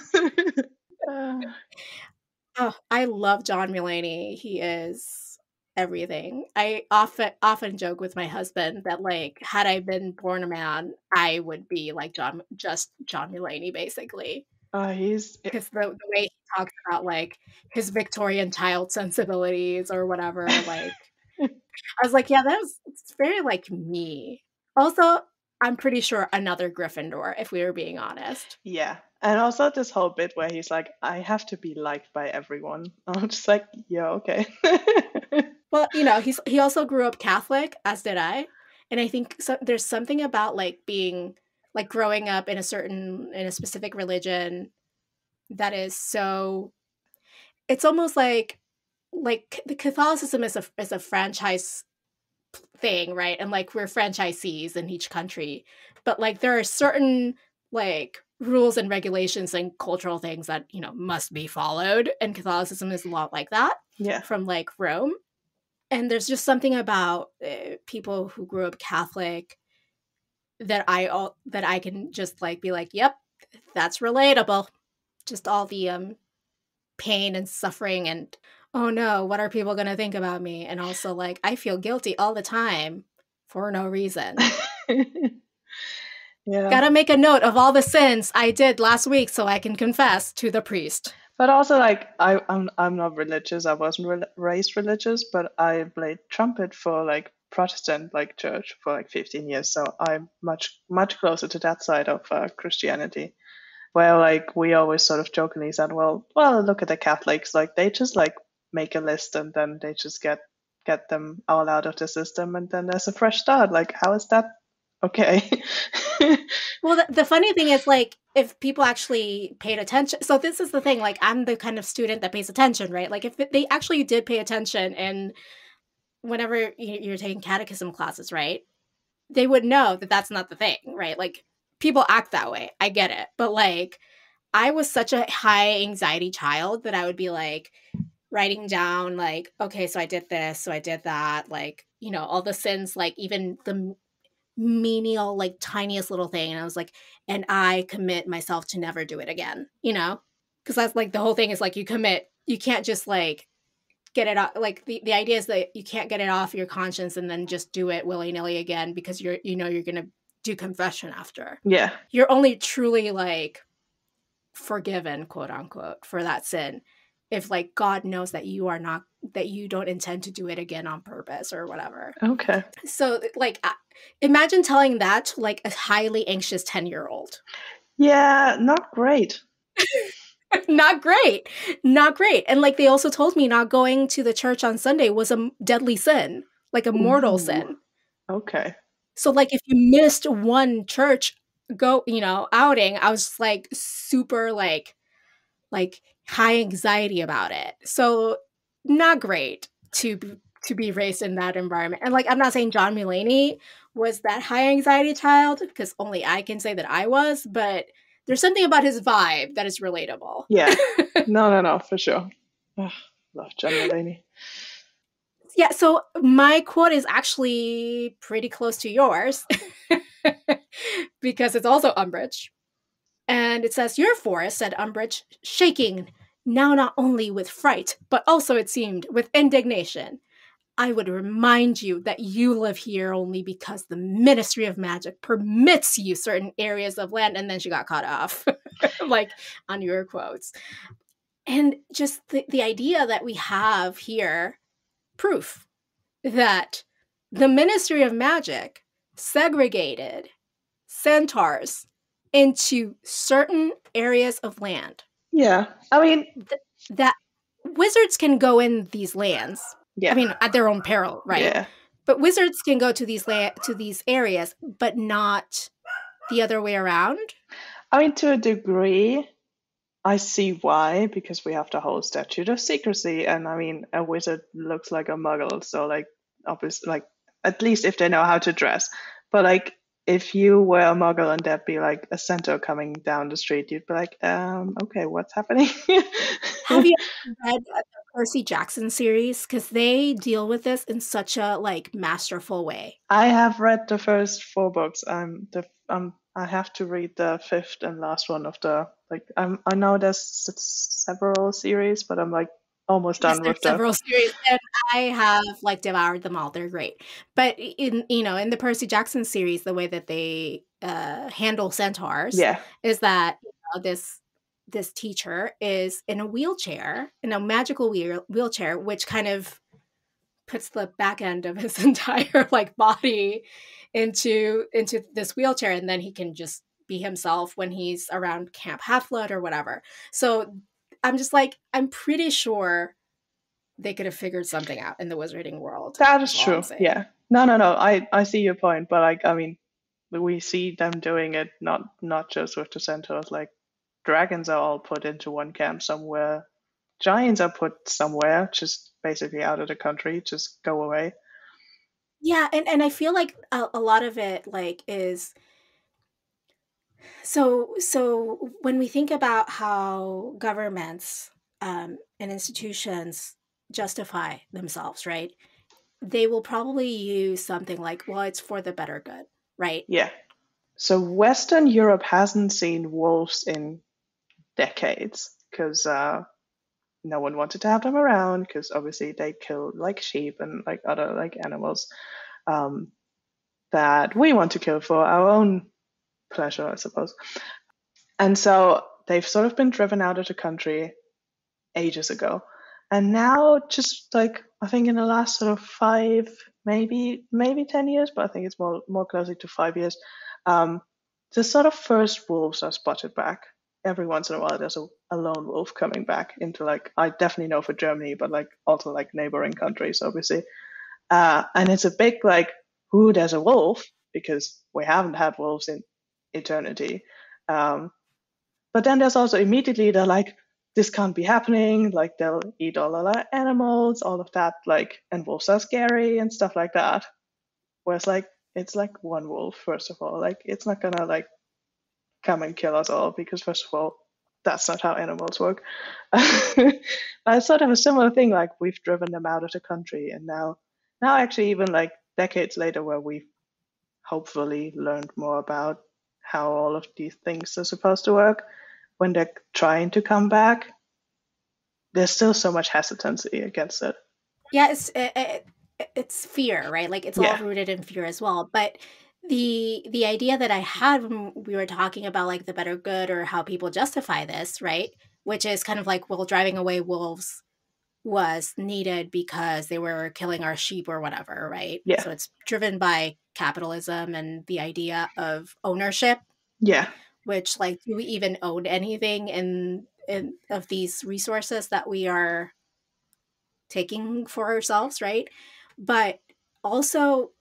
Oh, I love John Mulaney. He is everything. I often joke with my husband that like, had I been born a man, I would be like John Mulaney, basically. Because the way he talks about like his Victorian child sensibilities or whatever, like. I was like, yeah, it's very like me. Also, I'm pretty sure another Gryffindor, if we were being honest. Yeah. And also this whole bit where he's like, I have to be liked by everyone. I'm just like, yeah, okay. Well, you know, he also grew up Catholic, as did I. And I think there's something about like being like growing up in a specific religion that is so, it's almost like the Catholicism is a franchise thing, right? And like we're franchisees in each country, but like there are certain like rules and regulations and cultural things that, you know, must be followed, and Catholicism is a lot like that. Yeah. From like Rome. And there's just something about people who grew up Catholic that I can just like be like, yep, that's relatable. Just all the pain and suffering and, oh no, what are people going to think about me? And also like, I feel guilty all the time for no reason. Yeah. Gotta make a note of all the sins I did last week so I can confess to the priest. But also like, I'm not religious. I wasn't raised religious, but I played trumpet for like Protestant like church for like 15 years. So I'm much closer to that side of Christianity. Where like we always sort of jokingly said, well, look at the Catholics, like they just like make a list and then they just get them all out of the system and then there's a fresh start. Like, how is that okay? Well, the funny thing is like if people actually paid attention. So this is the thing, like I'm the kind of student that pays attention, right? Like if they actually did pay attention and whenever you're taking catechism classes, right, they would know that that's not the thing, right? Like people act that way. I get it. But like, I was such a high anxiety child that I would be like writing down like, okay, so I did this, so I did that. Like, you know, all the sins, like even the menial, like tiniest little thing. And I was like, and I commit myself to never do it again, you know? Because that's like the whole thing is like you commit, you can't just like get it off. Like the idea is that you can't get it off your conscience and then just do it willy-nilly again because you're gonna do confession after. Yeah. You're only truly like forgiven, quote unquote, for that sin if like God knows that you are not, that you don't intend to do it again on purpose or whatever. Okay. So like imagine telling that to like a highly anxious 10-year-old. Yeah, not great. Not great. Not great. And like they also told me not going to the church on Sunday was a deadly sin, like a mortal sin. Okay. So like if you missed one church outing, I was like super like high anxiety about it. So not great to be raised in that environment. And like I'm not saying John Mulaney was that high anxiety child because only I can say that I was, but there's something about his vibe that is relatable. Yeah. No, for sure. Ugh, love John Mulaney. Yeah, so my quote is actually pretty close to yours because it's also Umbridge. And it says, "Your forest," said Umbridge, shaking, now not only with fright, but also, it seemed, with indignation. "I would remind you that you live here only because the Ministry of Magic permits you certain areas of land." And then she got cut off, like on your quotes. And just the idea that we have here, proof that the Ministry of Magic segregated centaurs into certain areas of land. Yeah. I mean, that wizards can go in these lands. yeah. I mean, at their own peril, right? Yeah. But wizards can go to these areas, but not the other way around. I mean, to a degree, I see why, because we have the whole statute of secrecy, and I mean, a wizard looks like a muggle, so like, obviously, like, at least if they know how to dress. But like, if you were a muggle and there'd be like a centaur coming down the street, you'd be like, okay, what's happening? Have you read the Percy Jackson series? Because they deal with this in such a like masterful way. I have read the first 4 books. I have to read the 5th and last one of the like. I know there's several series, but I'm like almost done with several series, and I have like devoured them all. They're great. But in the Percy Jackson series, the way that they handle centaurs is that this teacher is in a wheelchair, in a magical wheelchair, which kind of puts the back end of his entire like body into this wheelchair, and then he can just be himself when he's around Camp Half-Blood or whatever. So I'm just like, I'm pretty sure they could have figured something out in the wizarding world. That is true. Yeah. No. I see your point, but like, I mean, we see them doing it not just with the centaurs. Like, dragons are all put into one camp somewhere. Giants are put somewhere, just basically out of the country, just go away. Yeah, and I feel like a lot of it like is so when we think about how governments and institutions justify themselves, right? They will probably use something like, well, it's for the better good, right? Yeah. So Western Europe hasn't seen wolves in decades because no one wanted to have them around because obviously they kill like sheep and like other like animals that we want to kill for our own pleasure, I suppose. And so they've sort of been driven out of the country ages ago. And now, just like I think in the last sort of 5, maybe 10 years, but I think it's more closely to 5 years, the sort of first wolves are spotted back. Every once in a while, there's a lone wolf coming back into like, I definitely know for Germany, but like also like neighboring countries, obviously. And it's a big like, ooh, there's a wolf, because we haven't had wolves in eternity. But then there's also immediately they're like, this can't be happening. Like, they'll eat all our animals, all of that. Like, and wolves are scary and stuff like that. Whereas like, it's like one wolf, first of all. Like, it's not gonna like come and kill us all, because first of all, that's not how animals work. I sort of a similar thing. Like, we've driven them out of the country, and now actually even like decades later, where we've hopefully learned more about how all of these things are supposed to work when they're trying to come back, there's still so much hesitancy against it. Yeah, it's fear, right? Like it's all Yeah. rooted in fear as well. But the idea that I had when we were talking about like the better good or how people justify this, right? Which is kind of like, well, driving away wolves was needed because they were killing our sheep or whatever, right? Yeah. So it's driven by capitalism and the idea of ownership, Yeah. which like, do we even own anything in of these resources that we are taking for ourselves, right? But also,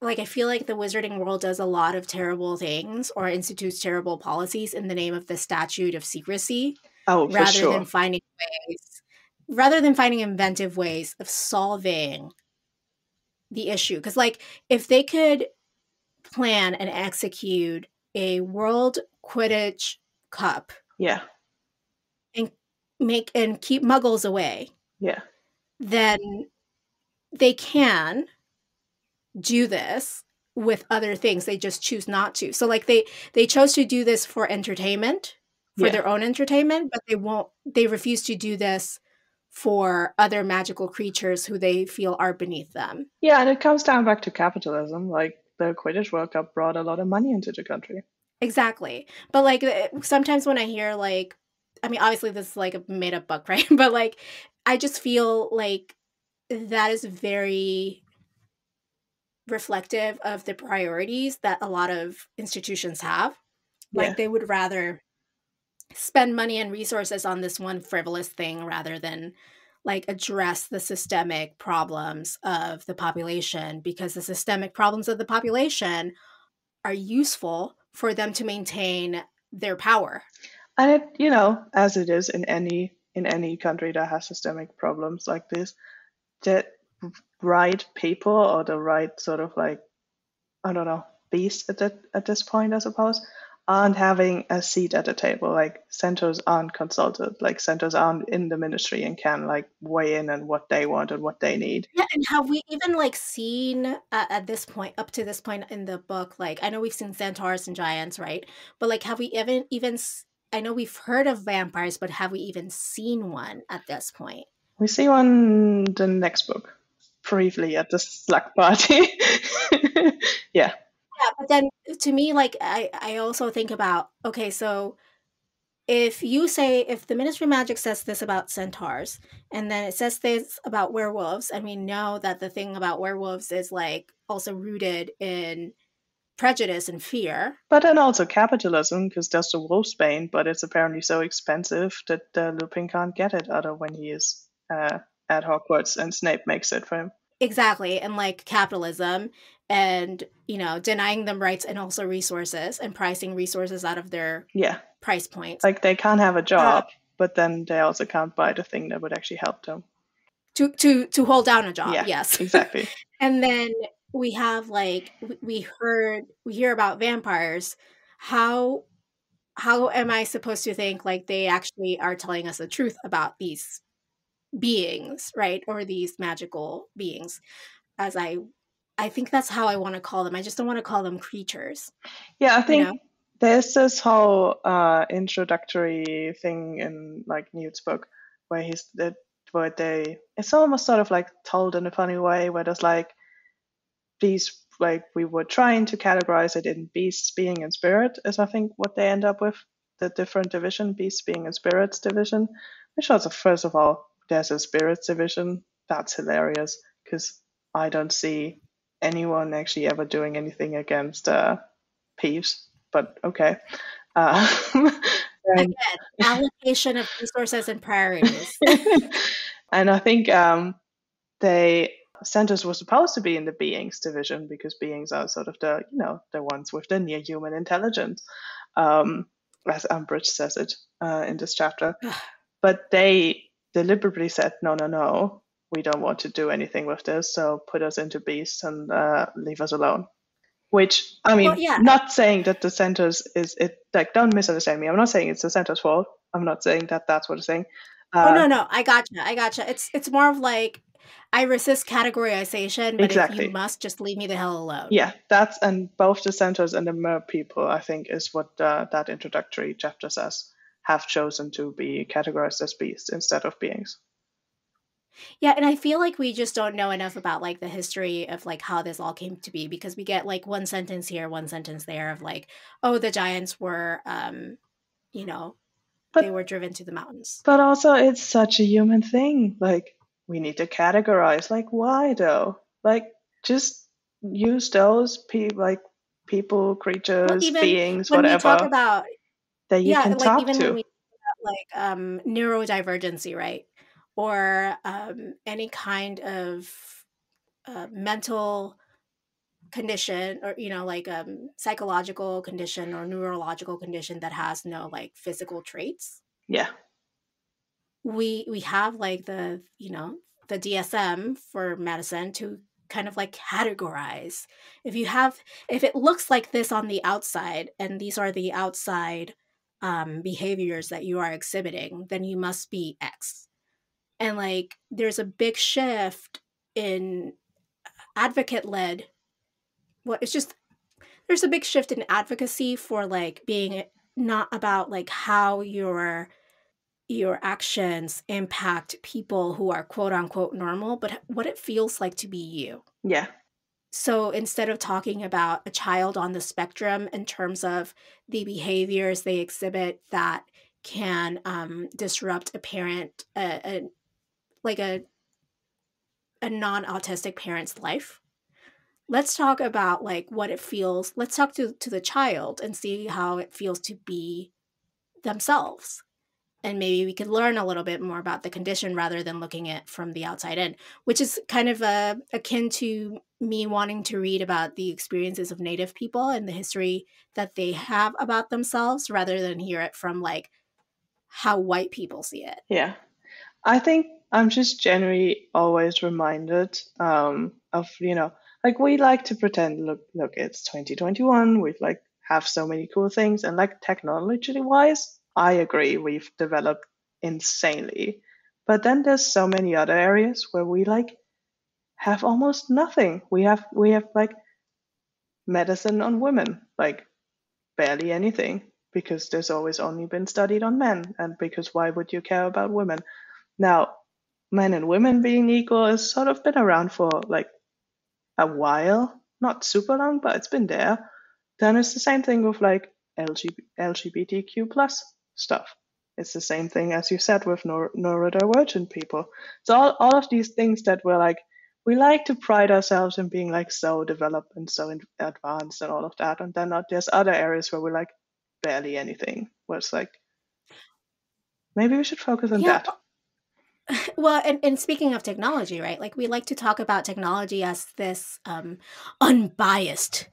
like, I feel like the wizarding world does a lot of terrible things or institutes terrible policies in the name of the statute of secrecy, Oh, for rather than sure. finding ways, rather than finding inventive ways of solving the issue. Because, like, if they could plan and execute a World Quidditch Cup Yeah. and make and keep Muggles away, Yeah. then they can do this with other things. They just choose not to. So like they chose to do this for entertainment, for Yeah. their own entertainment, but they refuse to do this for other magical creatures who they feel are beneath them. Yeah, and it comes down back to capitalism. Like the Quidditch World Cup brought a lot of money into the country. Exactly. But like sometimes when I hear like, I mean obviously this is like a made up book, right? But like I just feel like that is very reflective of the priorities that a lot of institutions have. Yeah. Like they would rather spend money and resources on this one frivolous thing rather than like address the systemic problems of the population, because the systemic problems of the population are useful for them to maintain their power. And it, as it is in any country that has systemic problems like this, the right people or the right sort of like, I don't know, beast at this point, I suppose, aren't having a seat at the table. Like Centaurs aren't consulted. Like Centaurs aren't in the ministry and can like weigh in on what they want and what they need. Yeah, and have we even like seen at this point, up to this point in the book, like I know we've seen centaurs and giants, right? But like, have we even I know we've heard of vampires, but have we even seen one at this point? We see one the next book, briefly at the slug party. Yeah. Yeah, but then to me, like I also think about, okay, so if you say, if the Ministry of Magic says this about centaurs, and then it says this about werewolves, and we know that the thing about werewolves is like also rooted in prejudice and fear. But then also capitalism, because there's the wolfsbane, but it's apparently so expensive that Lupin can't get it other when he is at Hogwarts and Snape makes it for him. Exactly. And like capitalism and, denying them rights and also resources and pricing resources out of their Yeah. price points. Like they can't have a job, but then they also can't buy the thing that would actually help them. To hold down a job, Yeah, yes. exactly. And then we have like we hear about vampires. How am I supposed to think like they actually are telling us the truth about these beings, right? Or these magical beings? As I think that's how I want to call them. I just don't want to call them creatures. Yeah, I think there's this whole introductory thing in like Newt's book where it's almost sort of like told in a funny way where there's like these, like we were trying to categorize it in beasts, being, and spirit is I think what they end up with, the different division, beasts, being, and spirits division. Which also, first of all, there's a spirits division. That's hilarious because I don't see anyone actually ever doing anything against Peeves, but okay. Again, allocation of resources and priorities. And I think Centaurs were supposed to be in the beings division because beings are sort of the ones with the near human intelligence, as Umbridge says it in this chapter. But they deliberately said no, we don't want to do anything with this, so put us into beasts and leave us alone. Which, I mean, not saying that the Centaurs is it, like, don't misunderstand me. I'm not saying it's the Centaurs' fault. I'm not saying that that's what I'm saying. No. I gotcha. It's more of like, I resist categorization, but if you Exactly. must, just leave me the hell alone. Yeah, and both the Centaurs and the Mer people, I think, is what that introductory chapter says, have chosen to be categorized as beasts instead of beings. Yeah, and I feel like we just don't know enough about like the history of like how this all came to be, because we get like one sentence here, one sentence there of like, oh, the giants were you know, they were But driven to the mountains. but also it's such a human thing. Like we need to categorize. Like why though? Like just use those people, Well, creatures, even beings, when we talk whatever about, that you yeah, can like talk even when to. we talk about like neurodivergency, right? Or any kind of mental condition, or like psychological condition or neurological condition that has no like physical traits. Yeah. We have like the DSM for medicine to kind of like categorize. If it looks like this on the outside, and these are the outside behaviors that you are exhibiting, then you must be X. And like there's a big shift in advocate led, well, it's just there's a big shift in advocacy for like being not about like how your actions impact people who are quote unquote normal, but what it feels like to be you. Yeah. So instead of talking about a child on the spectrum in terms of the behaviors they exhibit that can disrupt a parent, like a non-autistic parent's life, let's talk about like what it feels. Let's talk to the child and see how it feels to be themselves. And maybe we could learn a little bit more about the condition rather than looking at from the outside in, which is kind of akin to me wanting to read about the experiences of Native people and the history that they have about themselves rather than hear it from like how white people see it. Yeah. I think I'm just generally always reminded of, like we like to pretend, look, it's 2021, we've like have so many cool things, and like technologically wise, I agree, we've developed insanely. But then there's so many other areas where we like have almost nothing. We have like medicine on women, like barely anything, because there's always only been studied on men, and because why would you care about women? Now, men and women being equal has sort of been around for like a while, not super long, but it's been there. Then it's the same thing with like LGBTQ plus stuff. It's the same thing as you said with neurodivergent people. So all of these things that we're like, we like to pride ourselves in being like so developed and so advanced and all of that, and then there's other areas where we're like barely anything. Where it's like maybe we should focus on Yeah. that. Well, and speaking of technology, right? Like we like to talk about technology as this unbiased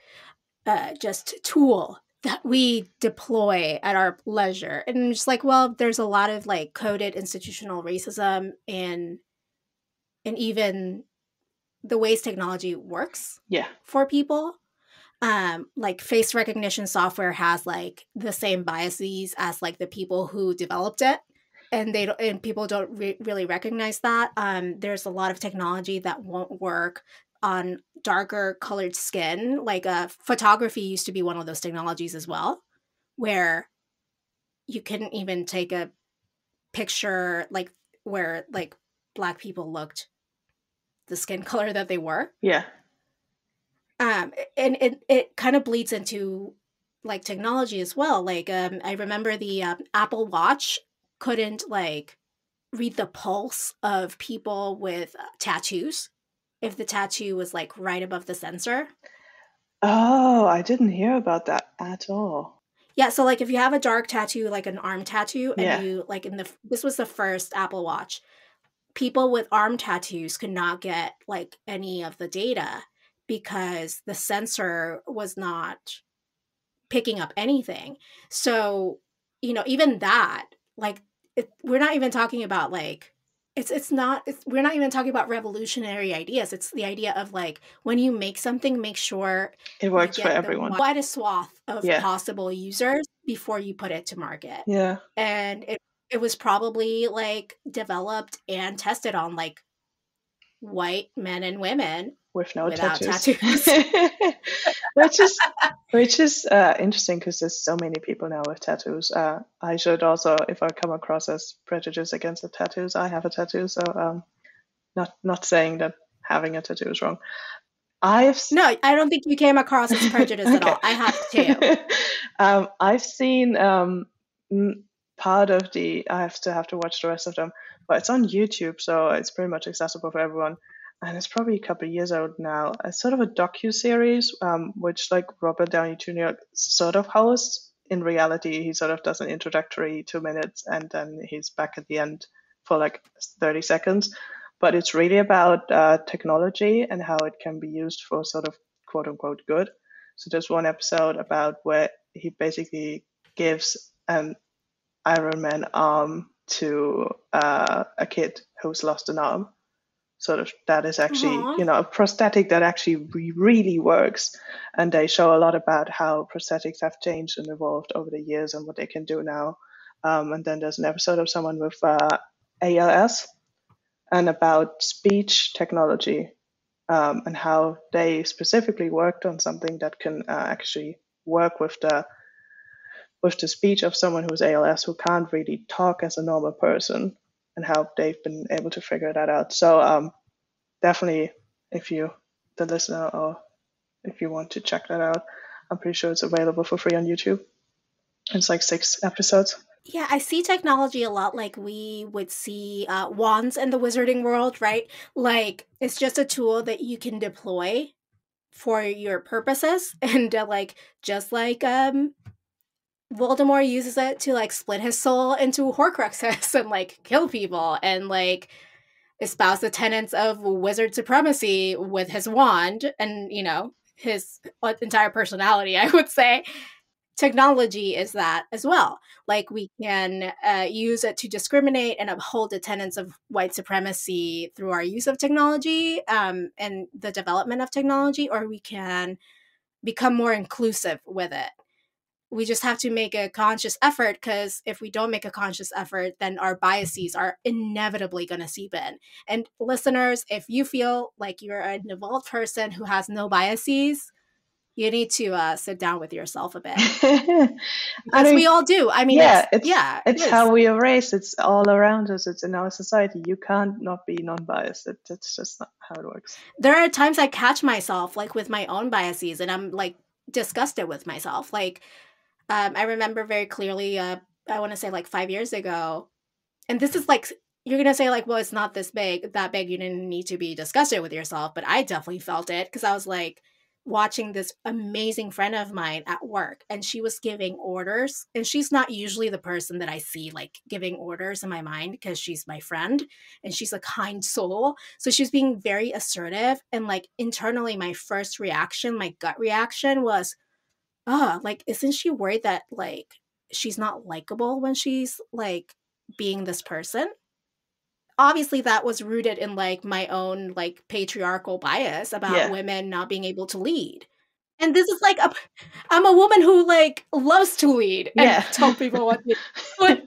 just tool that we deploy at our leisure. And just like, well, there's a lot of like coded institutional racism and even the ways technology works Yeah, for people. Like face recognition software has like the same biases as like the people who developed it, and people don't really recognize that. There's a lot of technology that won't work on darker colored skin. Like photography used to be one of those technologies as well, where you couldn't even take a picture like where like black people looked the skin color that they were. yeah, And it kind of bleeds into like technology as well. Like I remember the Apple Watch couldn't like read the pulse of people with tattoos if the tattoo was like right above the sensor. Oh, I didn't hear about that at all. Yeah, so like if you have a dark tattoo, like an arm tattoo, and Yeah, you like this was the first Apple Watch, people with arm tattoos could not get like any of the data because the sensor was not picking up anything. So, even that, like, we're not even talking about like, we're not even talking about revolutionary ideas. It's the idea of like, when you make something, make sure it you works for get the everyone. widest swath of Yeah, possible users before you put it to market. yeah, And it was probably like developed and tested on like white men and women with no without tattoos. tattoos. which is which is interesting because there's so many people now with tattoos. I should also, if I come across as prejudiced against the tattoos, I have a tattoo, so not saying that having a tattoo is wrong. No, I don't think you came across as prejudiced at all. I have two. I've seen part of the. I have to watch the rest of them, but it's on YouTube, so it's pretty much accessible for everyone. And it's probably a couple of years old now. It's sort of a docu-series, which like Robert Downey Jr. sort of hosts. In reality, he sort of does an introductory 2 minutes, and then he's back at the end for like 30 seconds. But it's really about technology and how it can be used for sort of quote unquote good. So there's one episode about where he basically gives an Iron Man arm to a kid who's lost an arm. Sort of that is actually, Aww. a prosthetic that actually really works. And they show a lot about how prosthetics have changed and evolved over the years and what they can do now. And then there's an episode of someone with ALS and about speech technology, and how they specifically worked on something that can actually work with the speech of someone who's ALS who can't really talk as a normal person, and how they've been able to figure that out. So definitely, if you, the listener, or if you want to check that out, I'm pretty sure it's available for free on YouTube. It's like 6 episodes. Yeah, I see technology a lot like we would see wands in the wizarding world, right? Like, it's just a tool that you can deploy for your purposes. And like, just like Voldemort uses it to like split his soul into Horcruxes and like kill people and like espouse the tenets of wizard supremacy with his wand and, his entire personality, I would say. Technology is that as well. Like, we can use it to discriminate and uphold the tenets of white supremacy through our use of technology and the development of technology, or we can become more inclusive with it. We just have to make a conscious effort, because if we don't make a conscious effort, then our biases are inevitably going to seep in. And listeners, if you feel like you're an evolved person who has no biases, you need to sit down with yourself a bit. Because we all do. I mean, it's how we are raised. It's all around us. It's in our society. You can't not be non-biased. It's just not how it works. There are times I catch myself like with my own biases, and I'm like disgusted with myself. Like, I remember very clearly, I want to say like 5 years ago, and this is like, you're going to say like, well, it's not that big. You didn't need to be disgusted with yourself. But I definitely felt it, because I was like watching this amazing friend of mine at work, and she was giving orders, and she's not usually the person that I see like giving orders in my mind, because she's my friend and she's a kind soul. So she was being very assertive, and like internally, my first reaction, my gut reaction was, like, isn't she worried that like she's not likable when she's like being this person? Obviously that was rooted in like my own like patriarchal bias about women not being able to lead. And this is like I'm a woman who like loves to lead and tell people what to do.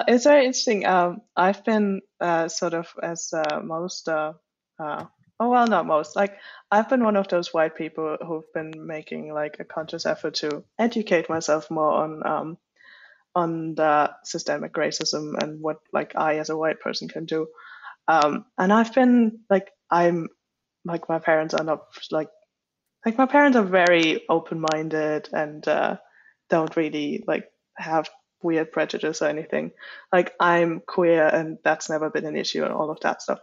It's very interesting. I've been sort of as most not most, like I've been one of those white people who've been making like a conscious effort to educate myself more on the systemic racism and what like I as a white person can do. And I've been like, I'm like, my parents are not like my parents are very open-minded and don't really like have weird prejudice or anything. Like, I'm queer and that's never been an issue and all of that stuff.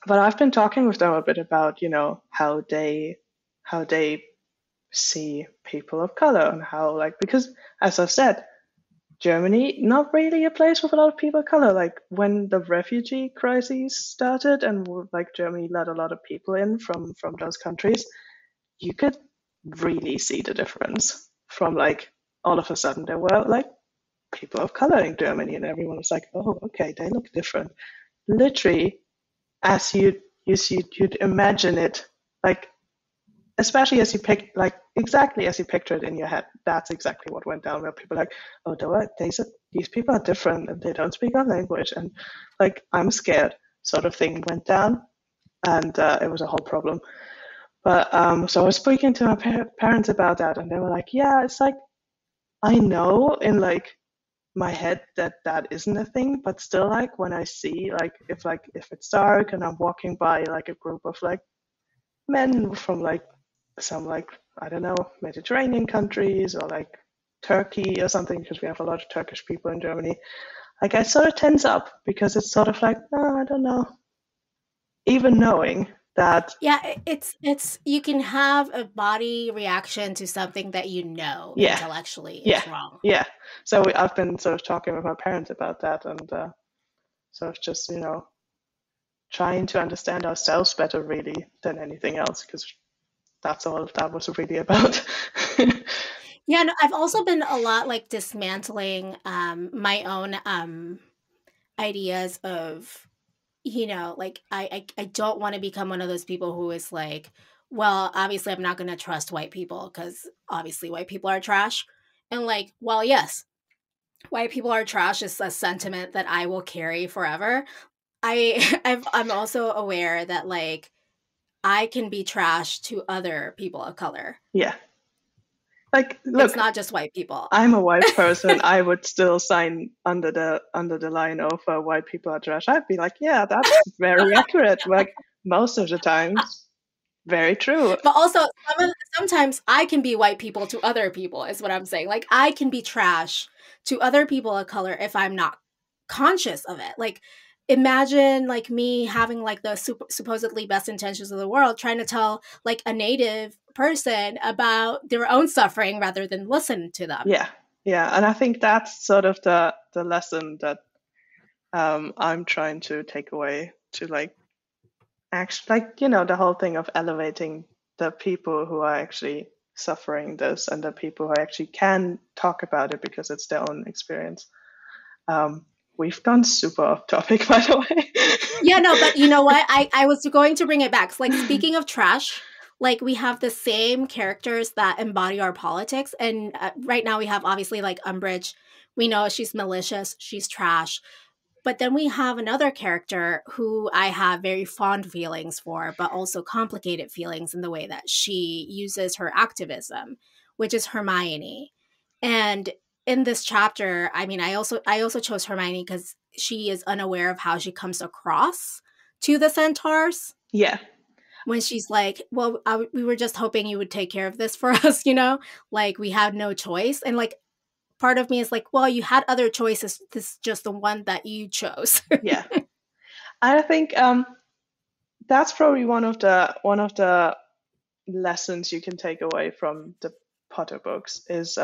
But I've been talking with them a bit about, how they see people of color, and how, like, because as I've said, Germany, not really a place with a lot of people of color. Like, when the refugee crises started and like Germany let a lot of people in from those countries, you could really see the difference from like all of a sudden there were like people of color in Germany, and everyone was like, oh, okay, they look different. Literally, as you'd imagine it, like especially as you pick, like exactly as you picture it in your head, that's exactly what went down. Where people are like, oh, these people are different and they don't speak our language, and like I'm scared, sort of thing went down, and it was a whole problem. But so I was speaking to my parents about that, and they were like, yeah, it's like I know in like my head that that isn't a thing, but still, like when I see like if it's dark and I'm walking by like a group of like men from like some like I don't know Mediterranean countries or like Turkey or something, because we have a lot of Turkish people in Germany. Like I sort of tense up because it's sort of like, oh, I don't know, even knowing that. Yeah, it's you can have a body reaction to something that you know Yeah, intellectually yeah, is wrong. yeah. So I've been sort of talking with my parents about that, and sort of just trying to understand ourselves better really than anything else, because that's all that was really about. Yeah, no, I've also been a lot like dismantling my own ideas of, like I don't want to become one of those people who is like, well, obviously I'm not going to trust white people because obviously white people are trash. And like, well, yes, white people are trash is a sentiment that I will carry forever. I'm also aware that like I can be trash to other people of color. Yeah. Like, It's look, not just white people. I'm a white person. I would still sign under the line of white people are trash. I'd be like, yeah, that's very accurate. Like most of the times, very true. But also sometimes I can be white people to other people is what I'm saying. Like I can be trash to other people of color if I'm not conscious of it. Like imagine like me having like the supposedly best intentions of the world trying to tell like a native person about their own suffering rather than listen to them. Yeah, yeah, and I think that's sort of the lesson that I'm trying to take away to like actually like the whole thing of elevating the people who are actually suffering this and the people who actually can talk about it because it's their own experience. Um, we've gone super off topic, by the way. Yeah, no, but you know what? I was going to bring it back. Like speaking of trash, like we have the same characters that embody our politics, and right now we have obviously like Umbridge. We know she's malicious, she's trash, but then we have another character who I have very fond feelings for, but also complicated feelings in the way that she uses her activism, which is Hermione. And in this chapter, I mean, I also chose Hermione because she is unaware of how she comes across to the Centaurs Yeah, when she's like, "Well, we were just hoping you would take care of this for us, like we had no choice." And like part of me is like, "Well, you had other choices. This is just the one that you chose." yeah. I think that's probably one of the lessons you can take away from the Potter books is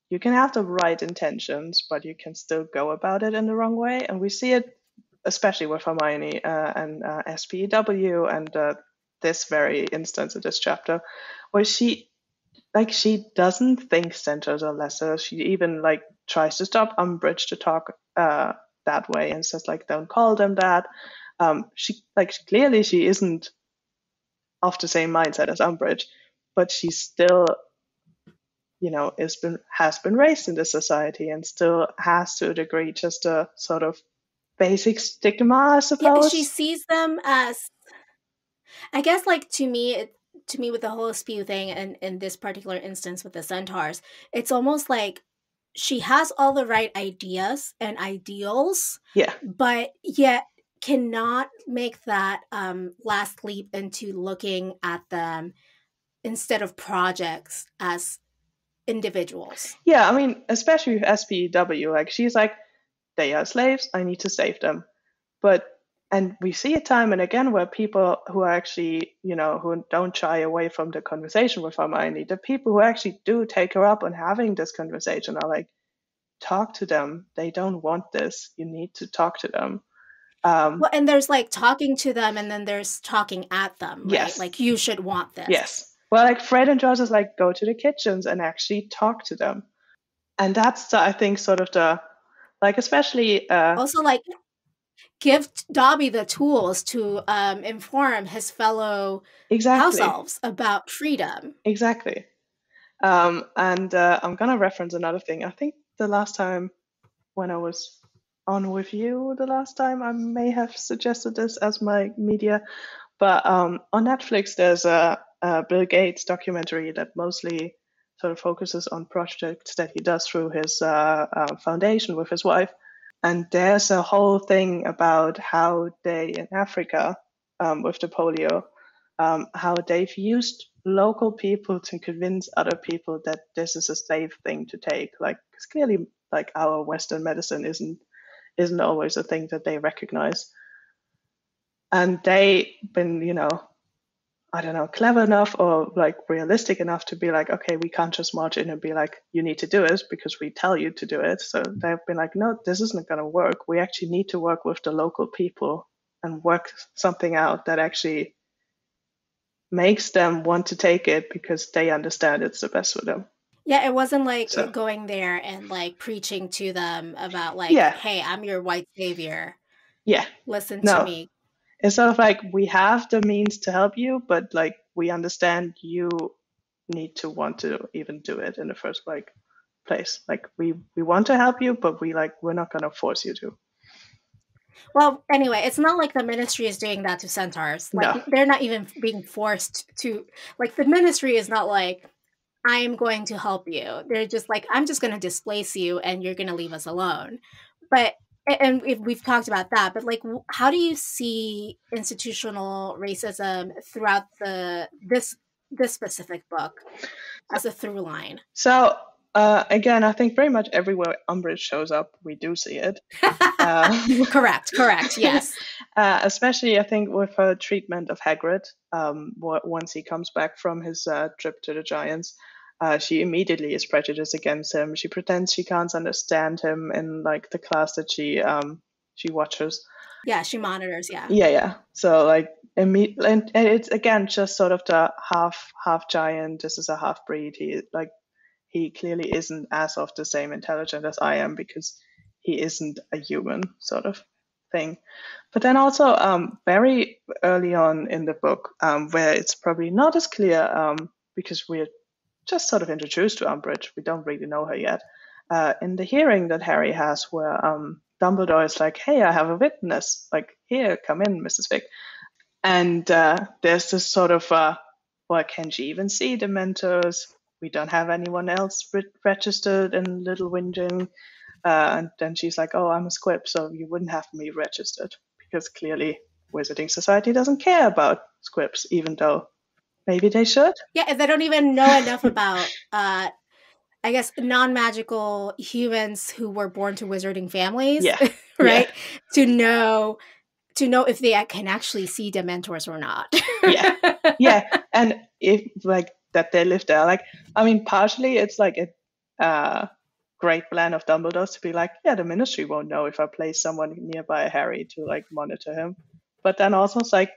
you can have the right intentions, but you can still go about it in the wrong way. And we see it especially with Hermione and SPEW and this very instance of this chapter, where she doesn't think Centaurs are lesser. She even like tries to stop Umbridge to talk that way and says like, don't call them that. Clearly she isn't of the same mindset as Umbridge, but she still has been raised in this society and still has to a degree just a sort of basic stigma, I Yeah, she suppose. sees them as, I guess, like to me with the whole spew thing, and in this particular instance with the centaurs, it's almost like she has all the right ideas and ideals, Yeah, but yet cannot make that last leap into looking at them instead of projects as individuals. yeah. I mean, especially with SPW, like she's like, they are slaves. I need to save them. But and we see it time and again where people who are actually, who don't shy away from the conversation with Hermione, the people who actually do take her up on having this conversation are like, talk to them. They don't want this. You need to talk to them. Well, and there's like talking to them, and then there's talking at them, right? Yes, Like you should want this. yes. Well, like Fred and George is like, go to the kitchens and actually talk to them. And that's, I think, sort of the, like, especially, Also, like give Dobby the tools to inform his fellow house Exactly. elves about freedom. Exactly. And I'm gonna reference another thing. I think the last time when I was on with you, the last time I may have suggested this as my media, but on Netflix there's a Bill Gates documentary that mostly sort of focuses on projects that he does through his foundation with his wife. And there's a whole thing about how they in Africa, with the polio, how they've used local people to convince other people that this is a safe thing to take. Like, because clearly, like our Western medicine isn't always a thing that they recognize. And they've been, I don't know, clever enough or like realistic enough to be like, okay, we can't just march in and be like, you need to do it because we tell you to do it. So they've been like, no, this isn't going to work. We actually need to work with the local people and work something out that actually makes them want to take it because they understand it's the best for them. Yeah, it wasn't like So, going there and like preaching to them about like, yeah, hey, I'm your white savior. yeah, Listen to no. me. It's sort of like we have the means to help you, but like we understand you need to want to even do it in the first place. Like we want to help you, but we're not gonna force you to. Well, anyway, it's not like the ministry is doing that to centaurs. Like, No. they're not even being forced to, like, the ministry is not like, I'm going to help you. They're just like, I'm just going to displace you and you're going to leave us alone. But, and we've talked about that, but like, how do you see institutional racism throughout this specific book as a through line? So again, I think very much everywhere Umbridge shows up, we do see it. Correct. Yes. Especially, I think, with her treatment of Hagrid. Once he comes back from his trip to the Giants, she immediately is prejudiced against him. She pretends she can't understand him in like the class that she watches. Yeah, she monitors. Yeah. Yeah. So like, and it's again just sort of the half giant. This is a half breed. He clearly isn't as of the same intelligence as I am because he isn't a human sort of thing. But then also very early on in the book, where it's probably not as clear because we're just sort of introduced to Umbridge, we don't really know her yet. In the hearing that Harry has, where Dumbledore is like, "Hey, I have a witness. Like, here, come in, Mrs. Vick." And there's this sort of, well, can she even see Dementors? We don't have anyone else registered in Little Whinging. And then she's like, oh, I'm a squib, so you wouldn't have me registered. Because clearly Wizarding Society doesn't care about squibs, even though maybe they should. Yeah, they don't even know enough about, I guess, non-magical humans who were born to wizarding families, Yeah. right? Yeah. To know if they can actually see Dementors or not. Yeah. Yeah. And if like that they live there, like, I mean, partially it's like a great plan of Dumbledore's to be like, yeah, the ministry won't know if I place someone nearby Harry to like monitor him. But then also it's like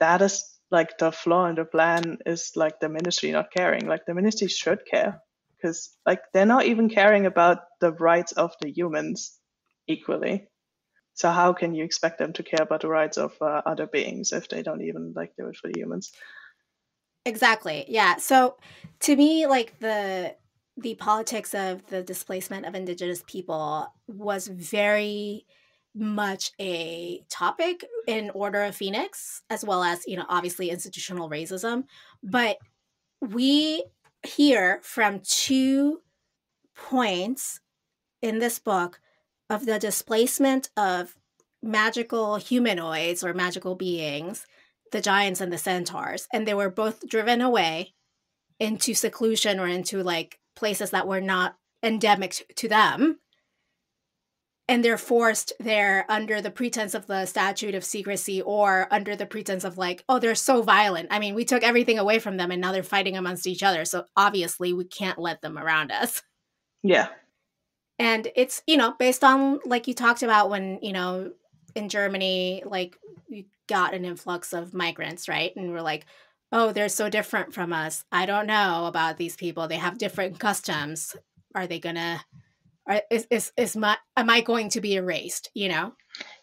that is like the flaw in the plan is like the ministry not caring. Like the ministry should care because like they're not even caring about the rights of the humans equally. So how can you expect them to care about the rights of other beings if they don't even like do it for the humans? Exactly. Yeah. So to me, like the politics of the displacement of indigenous people was very much a topic in Order of Phoenix, as well as, obviously institutional racism. But we hear from 2 points in this book of the displacement of magical humanoids or magical beings, the giants and the centaurs. And they were both driven away into seclusion or into like places that were not endemic to them. And they're forced there under the pretense of the statute of secrecy or under the pretense of like, oh, they're so violent. I mean, we took everything away from them and now they're fighting amongst each other. So obviously we can't let them around us. Yeah. And it's, based on like you talked about when, in Germany, like we got an influx of migrants, right? And we're like, oh, they're so different from us. I don't know about these people. They have different customs. Are they gonna? Am I going to be erased?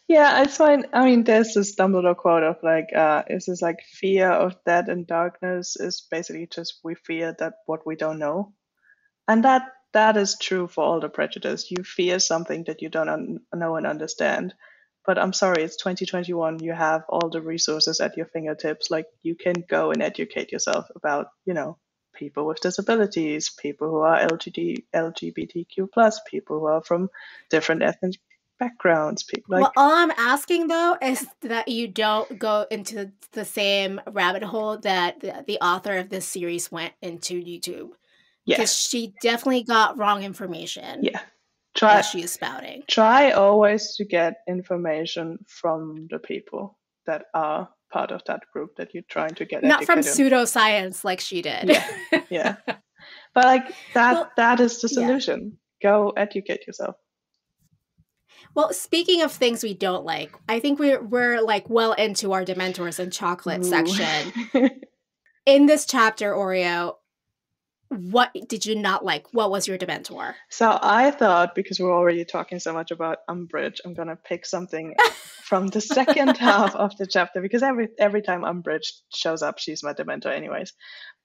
Yeah, it's fine. I mean, there's this Dumbledore quote of like, is this like fear of death and darkness is basically just we fear that what we don't know. And that is true for all the prejudice. You fear something that you don't know and understand. But I'm sorry, it's 2021. You have all the resources at your fingertips. Like you can go and educate yourself about, people with disabilities, people who are LGBTQ plus, people who are from different ethnic backgrounds. People Well, like all I'm asking though is that you don't go into the same rabbit hole that the author of this series went into YouTube, yeah, because she definitely got wrong information yeah. that Try she is spouting. try always to get information from the people that are part of that group that you're trying to get Not from educated on. pseudoscience like she did. Yeah, yeah. But like Well, that is the yeah. solution. Go educate yourself. Well, speaking of things we don't like, I think we're like well into our Dementors and chocolate Ooh. section. In this chapter, Oreo, what did you not like? What was your Dementor? So I thought because we're already talking so much about Umbridge, I'm gonna pick something from the second half of the chapter because every time Umbridge shows up, she's my Dementor anyways.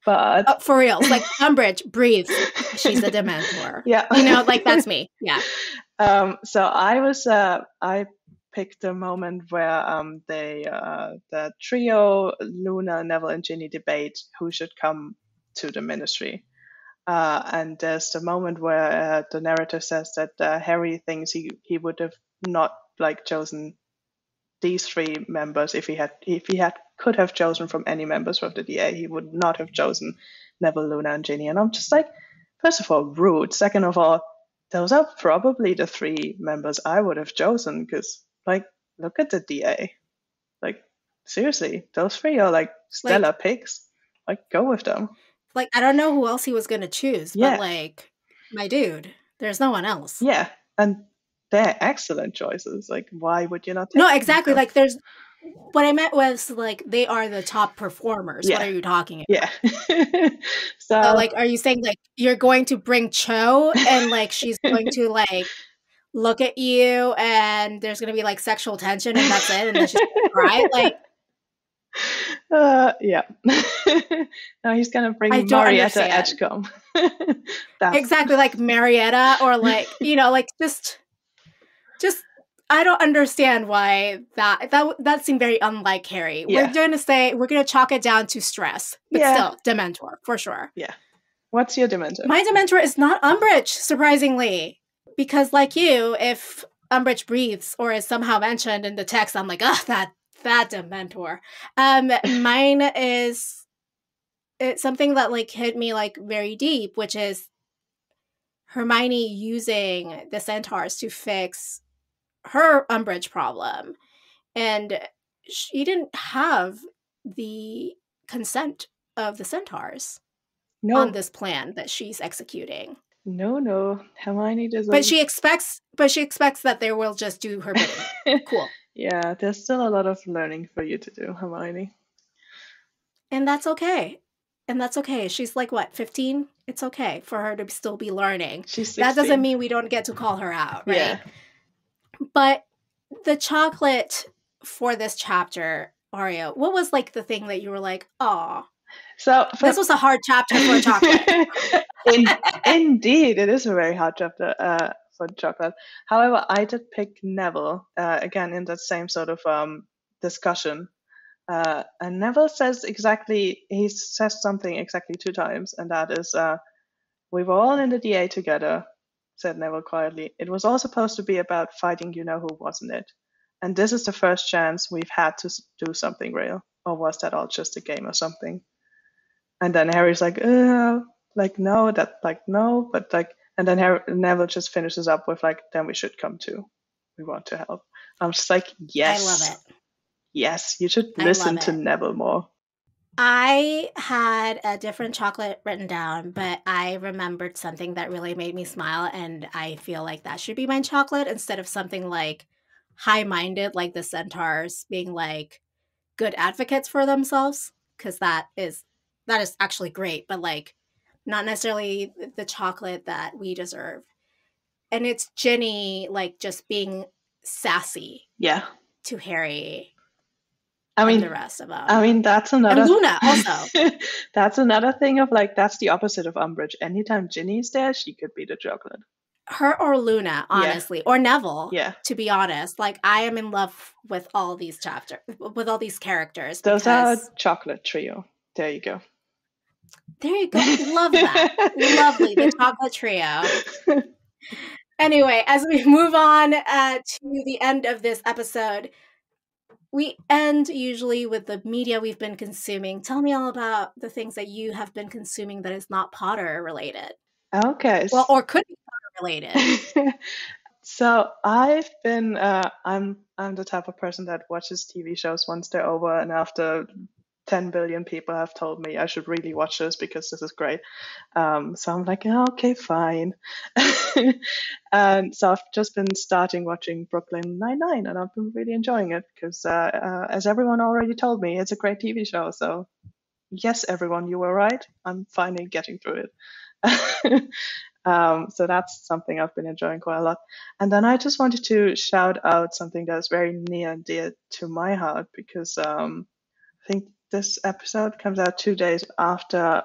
But For real, like Umbridge breathes. She's a Dementor. yeah, Like that's me. Yeah. So I picked the moment where the trio Luna, Neville, and Ginny debate who should come to the Ministry. And there's the moment where the narrator says that Harry thinks he would have not like chosen these three members if he had could have chosen from any members of the DA, he would not have chosen Neville, Luna, and Ginny. And I'm just like, first of all, rude. Second of all, those are probably the three members I would have chosen because, like, look at the DA. Like, seriously, those three are like stellar Like, picks. Like, go with them. I don't know who else he was gonna choose, Yeah. but like, my dude, there's no one else. Yeah, and they're excellent choices. Like, why would you not take No, them? exactly. Like, there's what I meant was like they are the top performers. What Yeah. are you talking about? Yeah. So, Like, are you saying like you're going to bring Cho and like she's going to like look at you and there's gonna be like sexual tension and that's it, and then she's gonna cry? Like, yeah. No, he's gonna bring I don't Marietta understand. Edgecombe. Exactly, like Marietta or like like just I don't understand why that seemed very unlike Harry. Yeah. We're gonna chalk it down to stress, but Yeah. still Dementor for sure. Yeah. What's your Dementor? My Dementor is not Umbridge, surprisingly, because like you, if Umbridge breathes or is somehow mentioned in the text, I'm like, that Dementor. Mine is it's something that like hit me like very deep, which is Hermione using the Centaurs to fix her Umbridge problem. And she didn't have the consent of the Centaurs on No. this plan that she's executing. No. Hermione doesn't. But she expects that they will just do her bidding. Cool. Yeah, there's still a lot of learning for you to do, Hermione. And that's okay. She's like, what, 15? It's okay for her to still be learning. She's 16. That doesn't mean we don't get to call her out, right? Yeah. But the chocolate for this chapter, Oreo, what was like the thing that you were like, oh, So this was a hard chapter for chocolate. Indeed, it is a very hard chapter for chocolate. However, I did pick Neville again in that same sort of discussion. And Neville he says something exactly 2 times, and that is, we were all in the DA together, said Neville quietly. It was all supposed to be about fighting you know who, wasn't it? And this is the first chance we've had to do something real. Or was that all just a game or something? And then Harry's like, no, but like, and then Neville just finishes up with like, then we should come too. We want to help. I'm just like, yes. I love it. Yes, you should listen to Neville more. I had a different chocolate written down, but I remembered something that really made me smile, and I feel like that should be my chocolate instead of something like high-minded, like the Centaurs being like good advocates for themselves, because that is actually great, but like not necessarily the chocolate that we deserve. And it's Ginny like just being sassy Yeah. to Harry I and the mean, rest of them. I mean, that's And another Luna also. that's another thing of like that's the opposite of Umbridge. Anytime Ginny's there, she could be the chocolate. Her or Luna, honestly, or Neville. Yeah. To be honest, like I am in love with all these chapters, with all these characters. Those are Because chocolate trio. There you go. there you go. Love that. Lovely. The chocolate trio. Anyway, as we move on to the end of this episode, we end usually with the media we've been consuming. Tell me all about the things that you have been consuming that is not Potter related. Okay. Well, or could be Potter related. So I've been I'm the type of person that watches TV shows once they're over, and after 10 billion people have told me I should really watch this because this is great. So I'm like, "Oh, okay, fine." And so I've just been starting watching Brooklyn Nine-Nine, and I've been really enjoying it because, as everyone already told me, it's a great TV show. So yes, everyone, you were right. I'm finally getting through it. So that's something I've been enjoying quite a lot. And then I just wanted to shout out something that's very near and dear to my heart because I think this episode comes out 2 days after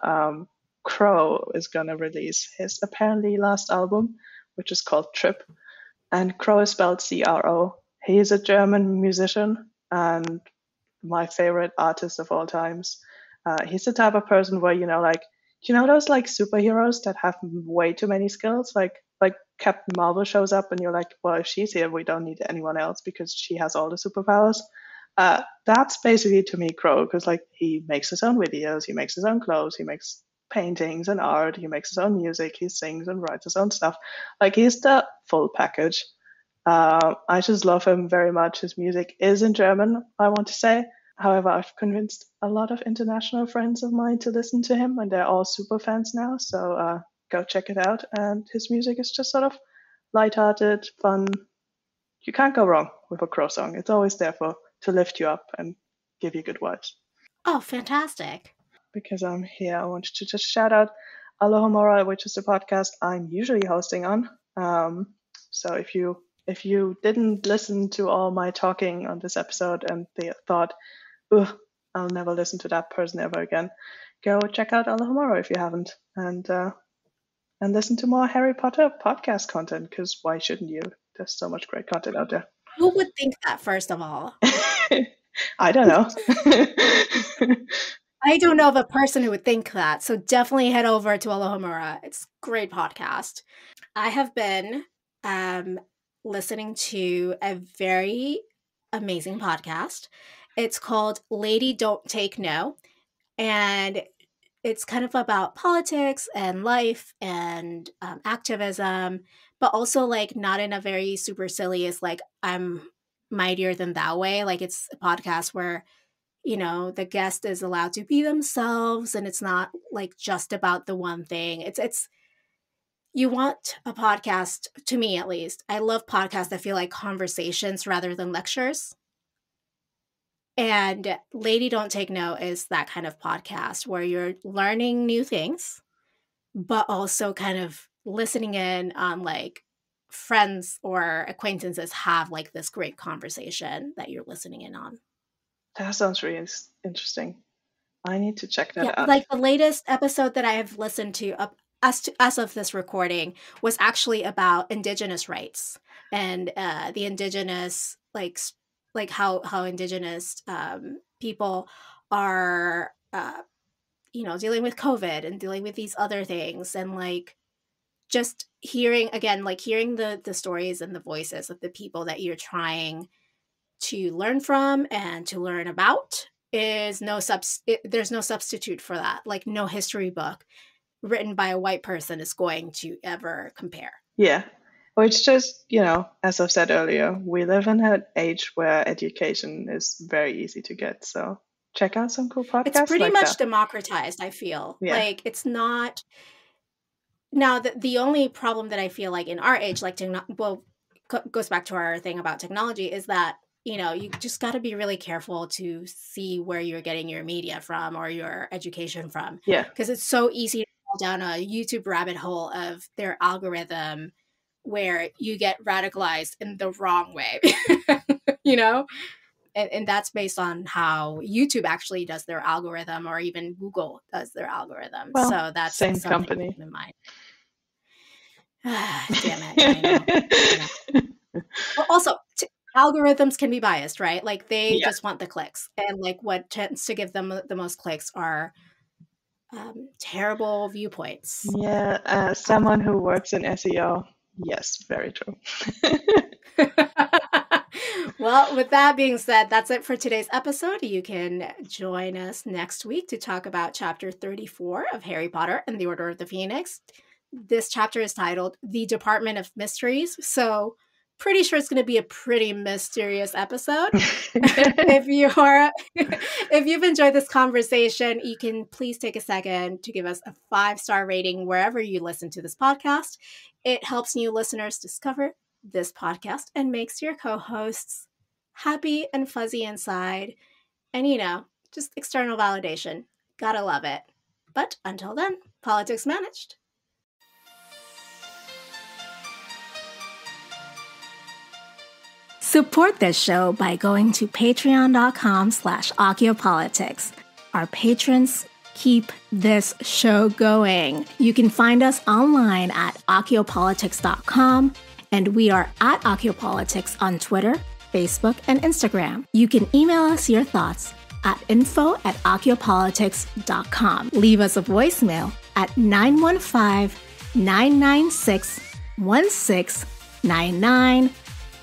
Crow is going to release his apparently last album, which is called Trip. And Crow is spelled C-R-O. He is a German musician and my favorite artist of all times. He's the type of person where, like, you know those like superheroes that have way too many skills? Like Captain Marvel shows up and you're like, well, if she's here, we don't need anyone else because she has all the superpowers. That's basically to me Crow, because like he makes his own videos, he makes his own clothes, he makes paintings and art, he makes his own music, he sings and writes his own stuff. Like he's the full package. I just love him very much. His music is in German, I want to say. However, I've convinced a lot of international friends of mine to listen to him, and they're all super fans now. So go check it out. And his music is just sort of lighthearted, fun. You can't go wrong with a Crow song. It's always there to lift you up and give you good vibes. Oh, fantastic. Because I'm here, I wanted to just shout out Alohomora, which is the podcast I'm usually hosting on. So if you didn't listen to all my talking on this episode and they thought, ugh, I'll never listen to that person ever again, go check out Alohomora if you haven't, and listen to more Harry Potter podcast content, because why shouldn't you? There's so much great content out there. Who would think that, first of all? I don't know. I don't know of a person who would think that, so definitely head over to Alohomora. It's a great podcast. I have been listening to a very amazing podcast. It's called Lady Don't Take No, and it's kind of about politics and life and activism, but also like not in a very supercilious, like I'm mightier than thou way. Like it's a podcast where, the guest is allowed to be themselves and it's not like just about the one thing. It's you want a podcast, to me at least. I love podcasts that feel like conversations rather than lectures. And Lady Don't Take No is that kind of podcast where you're learning new things, but also kind of listening in on like friends or acquaintances have like this great conversation that you're listening in on. That sounds really interesting. I need to check that out. Like the latest episode that I have listened to as of this recording was actually about indigenous rights and the indigenous like how indigenous people are dealing with COVID and dealing with these other things, and like just hearing the stories and the voices of the people that you're trying to learn from and to learn about is there's no substitute for that. Like no history book written by a white person is going to ever compare. Yeah. Well, it's just, as I've said earlier, we live in an age where education is very easy to get. So check out some cool podcasts. It's pretty like much that. Democratized, I feel. Yeah. Like it's not. Now, the only problem that I feel like in our age, like goes back to our thing about technology, is that you just got to be really careful to see where you're getting your media from or your education from. Yeah. Because it's so easy to fall down a YouTube rabbit hole of their algorithm where you get radicalized in the wrong way. you know? And that's based on how YouTube actually does their algorithm, or even Google does their algorithm. Well, so that's same something company. to keep in mind. Damn it, I know. Well, also, algorithms can be biased, right? Like they just want the clicks, and like what tends to give them the most clicks are terrible viewpoints. Yeah, someone who works in SEO. Yes, very true. Well, with that being said, that's it for today's episode. You can join us next week to talk about chapter 34 of Harry Potter and the Order of the Phoenix. This chapter is titled The Department of Mysteries, so pretty sure it's going to be a pretty mysterious episode. If you've enjoyed this conversation, you can please take a second to give us a 5-star rating wherever you listen to this podcast. It helps new listeners discover this podcast and makes your co-hosts happy and fuzzy inside. And just external validation. Gotta love it. But until then, politics managed. Support this show by going to patreon.com/occhiopolitics. Our patrons keep this show going. You can find us online at occhiopolitics.com, and we are at occhiopolitics on Twitter, Facebook, and Instagram. You can email us your thoughts at info@occhiopolitics.com. Leave us a voicemail at 915-996-1699.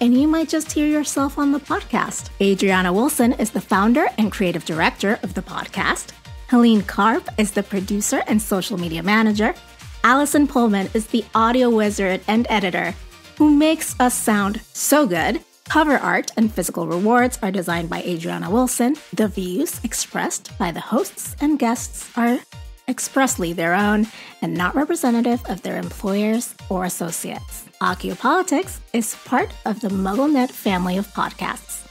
And you might just hear yourself on the podcast. Adriana Wilson is the founder and creative director of the podcast. Helene Karp is the producer and social media manager. Allison Pullman is the audio wizard and editor who makes us sound so good. Cover art and physical rewards are designed by Adriana Wilson. The views expressed by the hosts and guests are expressly their own and not representative of their employers or associates. Occiopolitics is part of the MuggleNet family of podcasts.